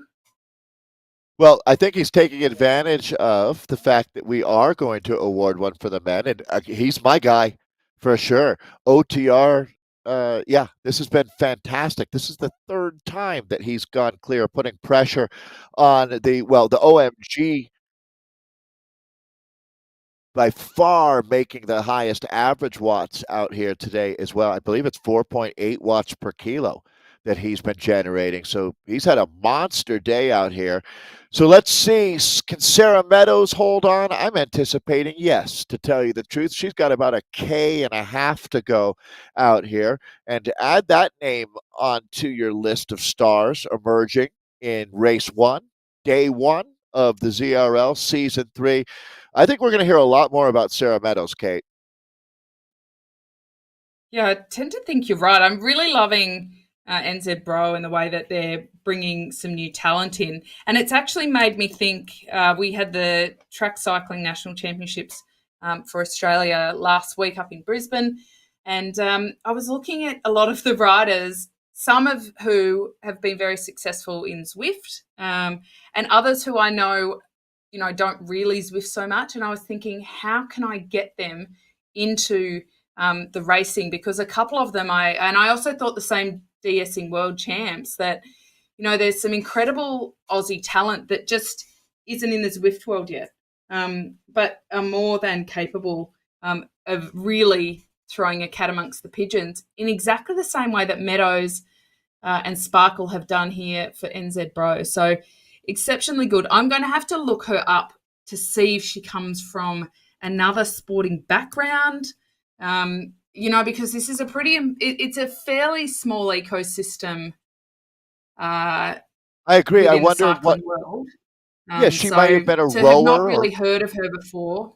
Well, I think he's taking advantage of the fact that we are going to award one for the men, and he's my guy For sure. OTR, yeah, this has been fantastic. This is the third time that he's gone clear, putting pressure on the OMG by far making the highest average watts out here today as well. I believe it's 4.8 watts per kilo that he's been generating. So he's had a monster day out here. So let's see, can Sarah Meadows hold on? I'm anticipating yes, to tell you the truth. She's got about a K and a half to go out here. And to add that name onto your list of stars emerging in race one, day one of the ZRL season 3, I think we're going to hear a lot more about Sarah Meadows, Kate. Yeah, I tend to think you're right. I'm really loving NZ Bro and the way that they're bringing some new talent in. And it's actually made me think we had the track cycling national championships for Australia last week up in Brisbane. And I was looking at a lot of the riders, some of who have been very successful in Zwift, and others who I know, don't really Zwift so much. And I was thinking, how can I get them into the racing? Because a couple of them I also thought the same DSing world champs that, there's some incredible Aussie talent that just isn't in the Zwift world yet, but are more than capable of really throwing a cat amongst the pigeons in exactly the same way that Meadows and Sparkle have done here for NZ Bro. So exceptionally good. I'm going to have to look her up to see if she comes from another sporting background, because this is it's a fairly small ecosystem. I agree. I Within the wonder cycling what. world. Yeah, she might have been a to have not rower. really heard of her before.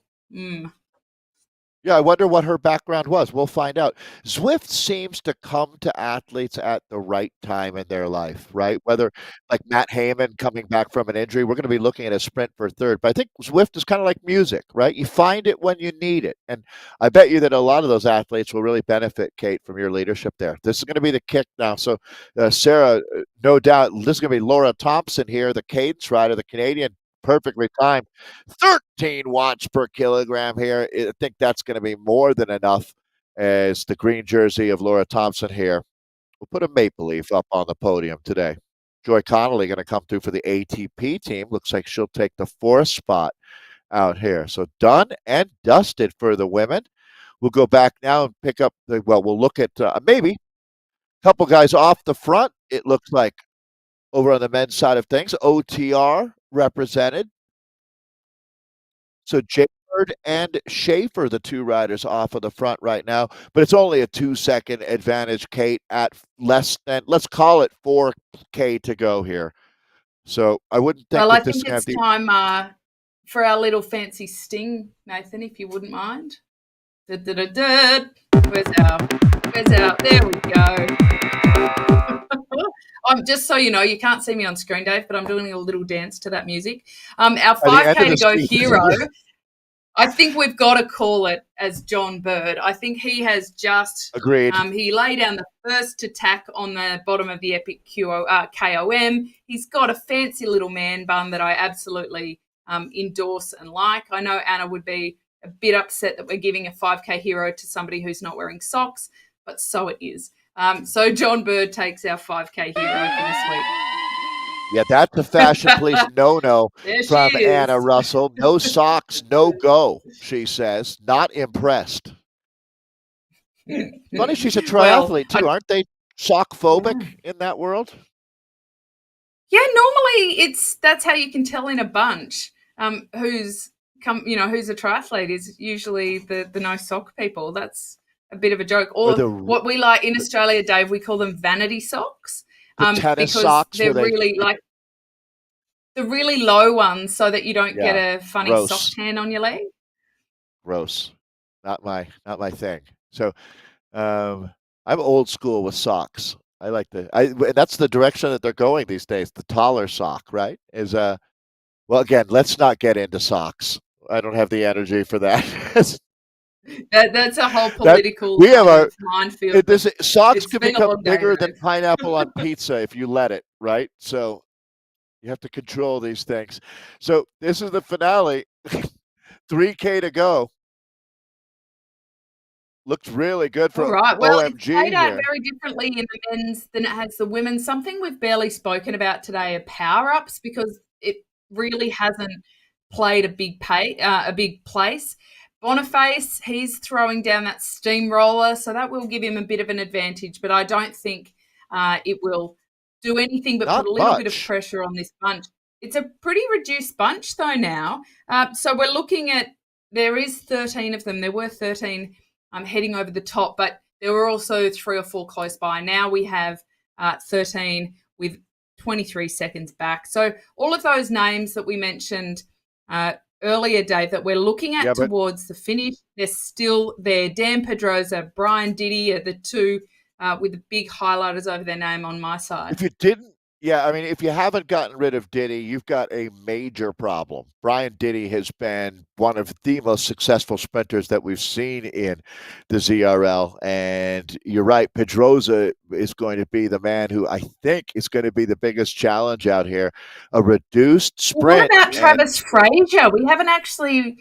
Yeah, I wonder what her background was. We'll find out. Zwift seems to come to athletes at the right time in their life, right? Whether like Matt Heyman coming back from an injury, we're going to be looking at a sprint for third. But I think Zwift is kind of like music, right? You find it when you need it. And I bet you that a lot of those athletes will really benefit, Kate, from your leadership there. This is going to be the kick now. So, Sarah, no doubt, this is going to be Laura Thompson here, the cadence rider, the Canadian, perfectly timed. 13 watts per kilogram here. I think that's going to be more than enough as the green jersey of Laura Thompson here. We'll put a maple leaf up on the podium today. Joy Connolly going to come through for the ATP team. Looks like she'll take the 4th spot out here. So done and dusted for the women. We'll go back now and pick up we'll look at maybe a couple guys off the front. It looks like over on the men's side of things, OTR represented. So Jaybird and Schaefer, the 2 riders off of the front right now, but it's only a 2-second advantage, Kate, at less than, let's call it 4K to go here. So I wouldn't think I this is think going to it's have time for our little fancy sting, Nathan, if you wouldn't mind. Da-da-da-da. Where's our, there we go. Just so you know, you can't see me on screen, Dave, but I'm doing a little dance to that music. Our 5K to go hero, I think we've got to call it as John Bird. I think he has just agreed. He laid down the first attack on the bottom of the Epic KOM. He's got a fancy little man bun that I absolutely endorse and like. I know Anna would be a bit upset that we're giving a 5K hero to somebody who's not wearing socks, but so it is. So John Bird takes our 5K hero for this week. Yeah, that's a fashion police no-no from Anna Russell. No socks, no go, she says. Not impressed. Funny she's a triathlete, too. Aren't they sock-phobic in that world? Yeah, normally that's how you can tell in a bunch who's a triathlete is usually the no sock people. That's a bit of a joke. Or what we like in Australia, Dave, we call them vanity socks. Tennis because socks, they're really like the really low ones, so that you don't get a funny sock tan on your leg. Gross, not my thing. So, I'm old school with socks. I like that's the direction that they're going these days. The taller sock, right? Is well, again, let's not get into socks. I don't have the energy for that. That's a whole political minefield. Socks can become bigger than pineapple on pizza if you let it, right? So you have to control these things. So this is the finale. 3K to go. Looked really good All from right. Well, it's OMG played out here. very differently in the men's than it has the women. Something we've barely spoken about today are power-ups because it really hasn't played a big place. Boniface, he's throwing down that steamroller, so that will give him a bit of an advantage, but I don't think it will do anything but put Not a little bit of much. pressure on this bunch. It's a pretty reduced bunch, though, now. So we're looking at, there is 13 of them. There were 13 heading over the top, but there were also 3 or 4 close by. Now we have 13 with 23 seconds back. So all of those names that we mentioned earlier, Dave, that we're looking at towards the finish, they're still there. Dan Pedrosa, Brian Diddy are the two with the big highlighters over their name on my side. If you didn't, yeah, I mean, if you haven't gotten rid of Diddy, you've got a major problem. Brian Diddy has been one of the most successful sprinters that we've seen in the ZRL. And you're right, Pedrosa is going to be the man who I think is going to be the biggest challenge out here. A reduced sprint. Well, what about Travis Frazier? We haven't actually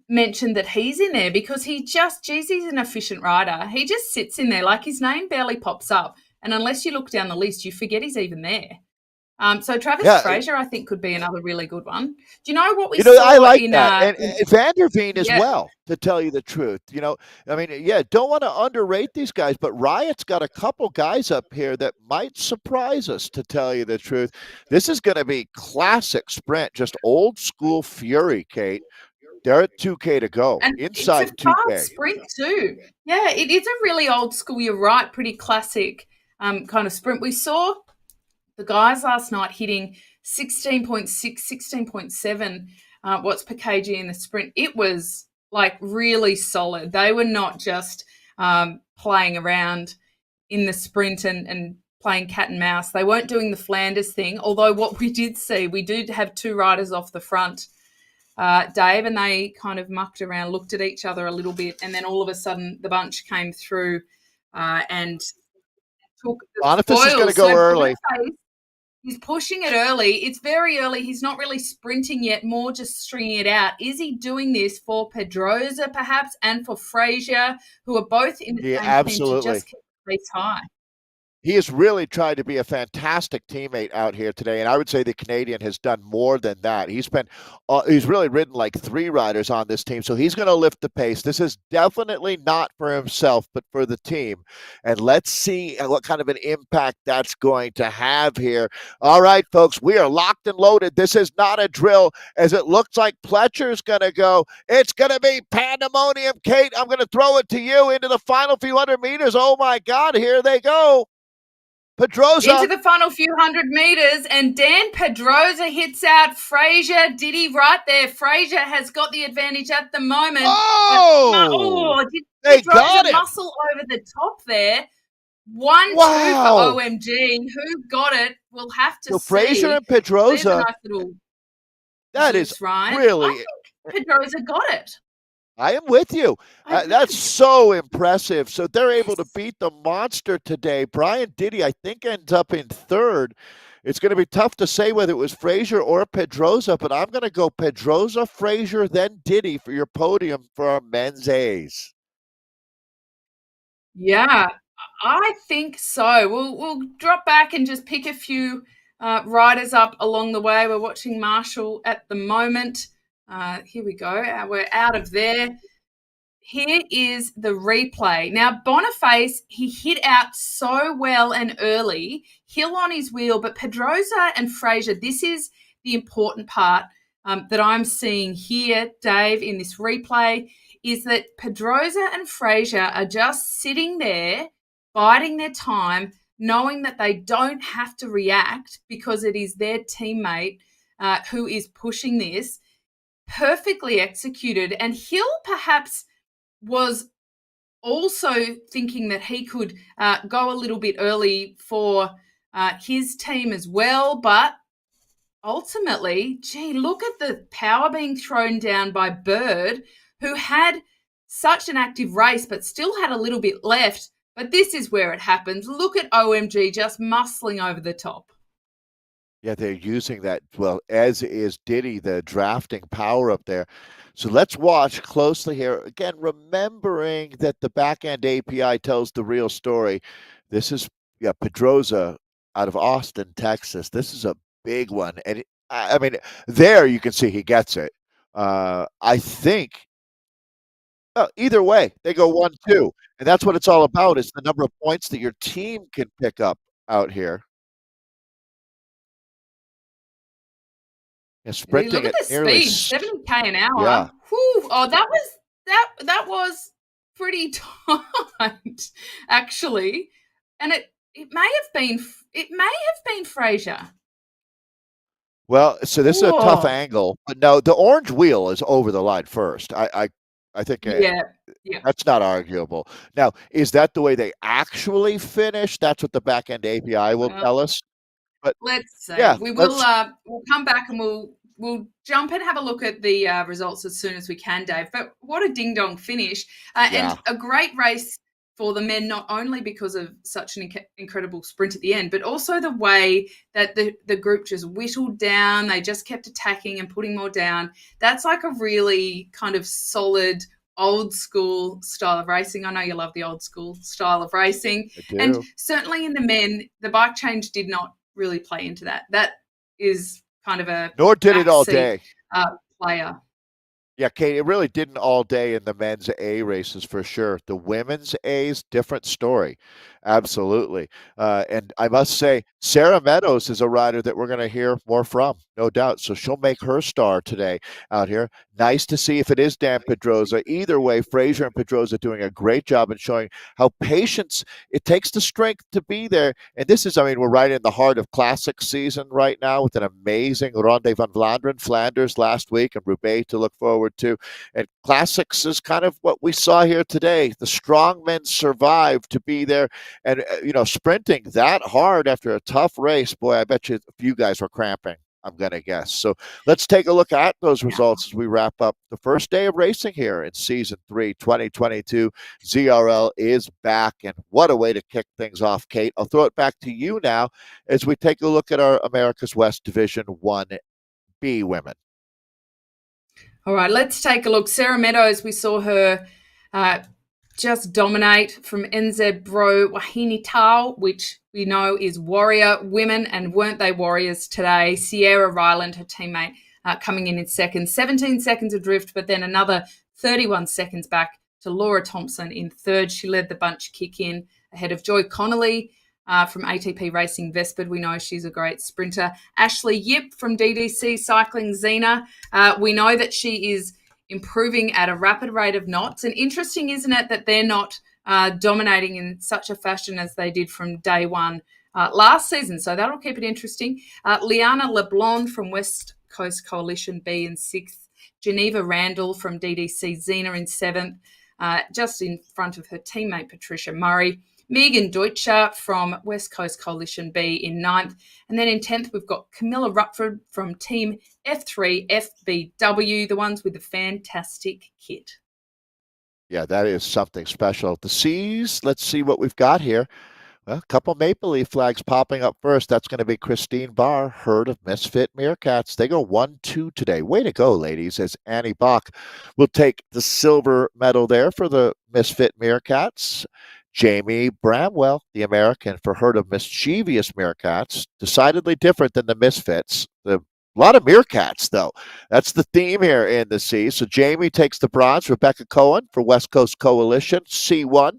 mentioned that he's in there because he's an efficient rider. He just sits in there, like his name barely pops up. And unless you look down the list, you forget he's even there. So Travis Frazier, I think, could be another really good one. Do you know what we saw? I like that. And Van der Veen as well, to tell you the truth. I mean, don't want to underrate these guys, but Riot's got a couple guys up here that might surprise us, to tell you the truth. This is going to be classic sprint, just old school fury, Kate. They're at 2K to go. And inside it's a 2K. fast sprint too. Yeah, it is a really old school, you're right, pretty classic kind of sprint. We saw the guys last night hitting 16.6, 16.7 watts per kg in the sprint. It was like really solid. They were not just playing around in the sprint and playing cat and mouse. They weren't doing the Flanders thing, although what we did see, we did have 2 riders off the front, Dave, and they kind of mucked around, looked at each other a little bit, and then all of a sudden the bunch came through and took the Boniface spoils. is going to go early. He's pushing it early. It's very early. He's not really sprinting yet, more just stringing it out. Is he doing this for Pedrosa perhaps and for Frazier, who are both in the same team to just keep the pace high? He has really tried to be a fantastic teammate out here today, and I would say the Canadian has done more than that. He's really ridden like 3 riders on this team, so he's going to lift the pace. This is definitely not for himself, but for the team. And let's see what kind of an impact that's going to have here. All right, folks, we are locked and loaded. This is not a drill, as it looks like Pletcher's going to go. It's going to be pandemonium. Kate, I'm going to throw it to you into the final few hundred meters. Oh, my God, here they go. Pedrosa into the final few hundred meters, and Dan Pedrosa hits out Frazier. Diddy right there. Frazier has got the advantage at the moment. Did Pedrosa muscle over the top there? 1-2 for OMG. Who got it? We'll have to see. Frazier and Pedrosa. That is right. Really. I think Pedrosa got it. I am with you. That's so impressive. So they're able to beat the monster today. Brian Diddy, I think, ends up in 3rd. It's going to be tough to say whether it was Frazier or Pedrosa, but I'm going to go Pedrosa, Frazier, then Diddy for your podium for our men's A's. Yeah, I think so. We'll drop back and just pick a few riders up along the way. We're watching Marshall at the moment. Here we go. We're out of there. Here is the replay. Now, Boniface, he hit out so well and early, hill on his wheel, but Pedrosa and Frazier, this is the important part that I'm seeing here, Dave, in this replay, is that Pedrosa and Frazier are just sitting there, biding their time, knowing that they don't have to react because it is their teammate who is pushing this. Perfectly executed, and Hill perhaps was also thinking that he could go a little bit early for his team as well, but ultimately, look at the power being thrown down by Bird, who had such an active race but still had a little bit left. But this is where it happens. Look at OMG just muscling over the top. Yeah, they're using that, well, as is Diddy, the drafting power up there. So let's watch closely here. Again, remembering that the back-end API tells the real story. This is, yeah, Pedroza out of Austin, Texas. This is a big one. And I mean, there you can see he gets it. I think either way, they go 1-2. And that's what it's all about, is the number of points that your team can pick up out here. And sprinting Look at at the nearly, speed, 70k an hour. yeah. Whew. Oh, that was pretty tight, actually. And it may have been Fraser. Well, so this is a tough Whoa. angle, but no, the orange wheel is over the line first. I think Yeah. that's not arguable. Now, is that the way they actually finish? That's what the back end API will Well, tell us. But let's see. yeah, We will. let's. We'll come back and we'll jump and have a look at the results as soon as we can, Dave. But what a ding dong finish, Yeah, and a great race for the men, not only because of such an incredible sprint at the end, but also the way that the group just whittled down. They just kept attacking and putting more down. That's like a really kind of solid, old school style of racing. I know you love the old school style of racing. I And do. certainly in the men, the bike change did not really play into that. That is kind of a Nor did it all backseat day. player. Yeah, Kate, it really didn't all day in the men's A races for sure. The women's A's, different story. Absolutely. And I must say, Sarah Meadows is a rider that we're going to hear more from, no doubt. So she'll make her star today out here. Nice to see if it is Dan Pedroza. Either way, Fraser and Pedroza doing a great job in showing how patience it takes the strength to be there. And this is, I mean, we're right in the heart of classic season right now with an amazing Ronde van Vlaanderen, Flanders last week, and Roubaix to look forward to. And classics is kind of what we saw here today. The strong men survived to be there. And, sprinting that hard after a tough race, boy, I bet you a few guys were cramping, I'm going to guess. So let's take a look at those results as we wrap up the first day of racing here in Season 3, 2022. ZRL is back, and what a way to kick things off, Kate. I'll throw it back to you now as we take a look at our America's West Division 1B women. All right, let's take a look. Sarah Meadows, we saw her just dominate from NZ Bro Wahine Towle, which we know is warrior women, and weren't they warriors today? Sierra Ryland, her teammate, coming in second, 17 seconds adrift, but then another 31 seconds back to Laura Thompson in third. She led the bunch kick in ahead of Joy Connolly from ATP Racing Vespid. We know she's a great sprinter. Ashley Yip from DDC Cycling Xena. We know that she is improving at a rapid rate of knots. And interesting, isn't it, that they're not dominating in such a fashion as they did from day one last season. So that'll keep it interesting. Liana LeBlanc from West Coast Coalition B in sixth. Geneva Randall from DDC Xena in seventh, just in front of her teammate Patricia Murray. Megan Deutscher from West Coast Coalition B in ninth. And then in 10th, we've got Camilla Rutford from Team F3 FBW, the ones with the fantastic kit. Yeah, that is something special. The C's, let's see what we've got here. Well, a couple Maple Leaf flags popping up first. That's going to be Christine Barr, herd of Misfit Meerkats. They go 1-2 today. Way to go, ladies, as Annie Bach will take the silver medal there for the Misfit Meerkats. Jamie Bramwell, the American, for herd of Mischievous Meerkats. Decidedly different than the Misfits. A lot of meerkats, though. That's the theme here in the C. So Jamie takes the bronze. Rebecca Cohen for West Coast Coalition, C1,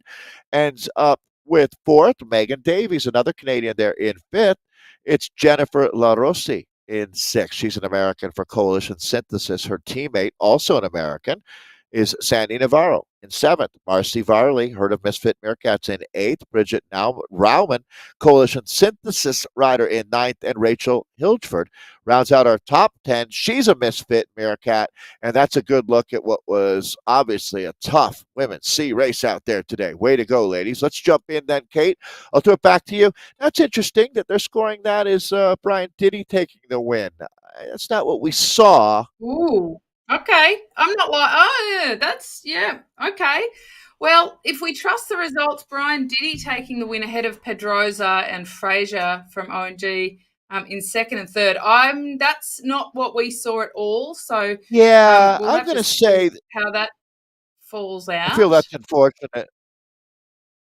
ends up with fourth. Megan Davies, another Canadian there in fifth. It's Jennifer LaRossi in sixth. She's an American for Coalition Synthesis. Her teammate, also an American, is Sandy Navarro in seventh. Marcy Varley, herd of Misfit Meerkats, in eighth. Bridget Rauman, Coalition Synthesis rider, in ninth. And Rachel Hilgeford rounds out our top 10. She's a Misfit Meerkat, and that's a good look at what was obviously a tough women's C race out there today. Way to go, ladies. Let's jump in then, Kate. I'll throw it back to you. That's interesting that they're scoring that as Brian Diddy taking the win. That's not what we saw. Ooh, okay. I'm not like, oh, yeah, okay. Well, if we trust the results, Brian Diddy taking the win ahead of Pedroza and Fraser from ONG in second and third. That's not what we saw at all. So Yeah, we'll I'm have going to to see say how that falls I feel out. that's unfortunate.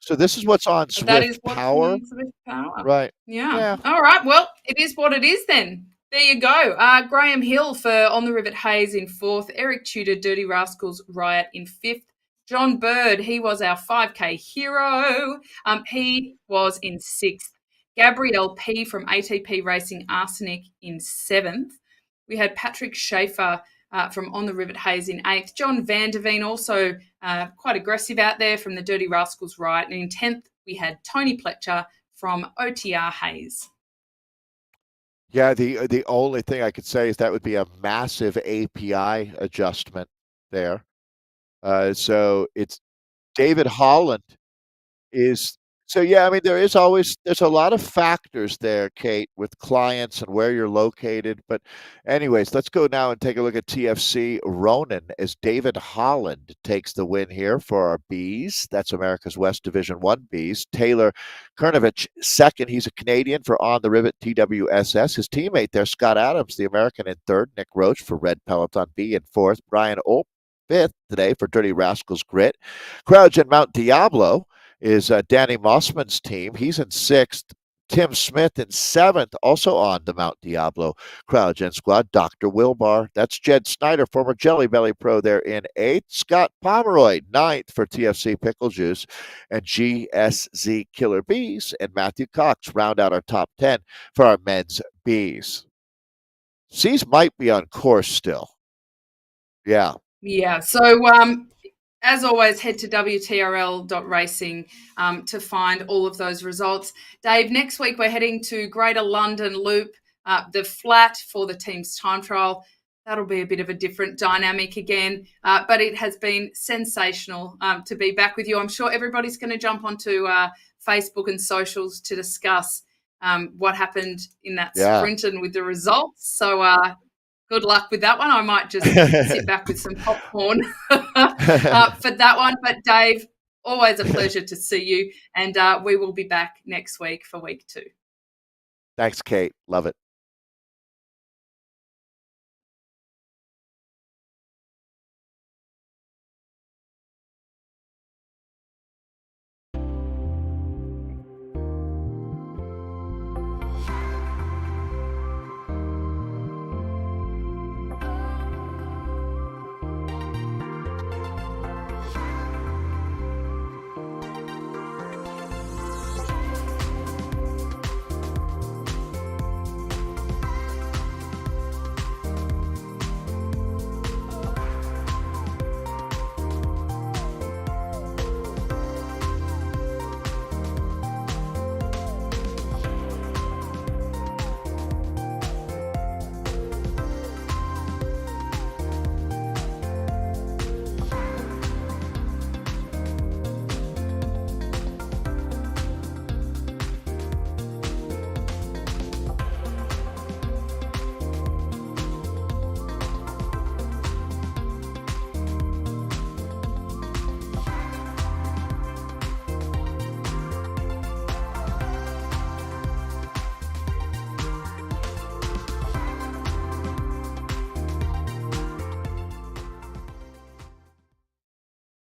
So this is what's on But that is Zwift what's Power, in Swift Power. right? Yeah. Yeah. All right. Well, it is what it is then. There you go. Graham Hill for On the Rivet Hayes in fourth. Eric Tudor, Dirty Rascals Riot in fifth. John Bird, he was our 5K hero. He was in sixth. Gabrielle P from ATP Racing Arsenic in seventh. We had Patrick Schaefer from On the Rivet Hayes in eighth. John Vanderveen, also quite aggressive out there from the Dirty Rascals Riot. And in 10th, we had Tony Pletcher from OTR Hayes. Yeah, the only thing I could say is that would be a massive API adjustment there. So it's David Holland is so yeah, I mean there's a lot of factors there, Kate, with clients and where you're located. But anyways, let's go now and take a look at TFC Ronan as David Holland takes the win here for our Bees. That's America's West Division 1 Bees. Taylor Kernovich second. He's a Canadian for On the Rivet TWSS. His teammate there, Scott Adams, the American, in third. Nick Roach for Red Peloton B in fourth. Brian Olp fifth today for Dirty Rascals Grit. Crouch and Mount Diablo is Danny Mossman's team. He's in sixth. Tim Smith in seventh, also on the Mount Diablo CryoGen squad. Dr. Wilbar, that's Jed Snyder, former Jelly Belly Pro, there in eighth. Scott Pomeroy, ninth for TFC Pickle Juice. And GSZ Killer Bees and Matthew Cox round out our top 10 for our men's Bees. C's might be on course still. Yeah. Yeah. So as always, head to WTRL.racing to find all of those results. Dave, next week we're heading to Greater London Loop, the flat for the team's time trial. That'll be a bit of a different dynamic again, but it has been sensational to be back with you. I'm sure everybody's going to jump onto Facebook and socials to discuss what happened in that sprint and with the results. So good luck with that one. I might just sit back with some popcorn for that one. But Dave, always a pleasure to see you. And we will be back next week for week 2. Thanks, Kate. Love it.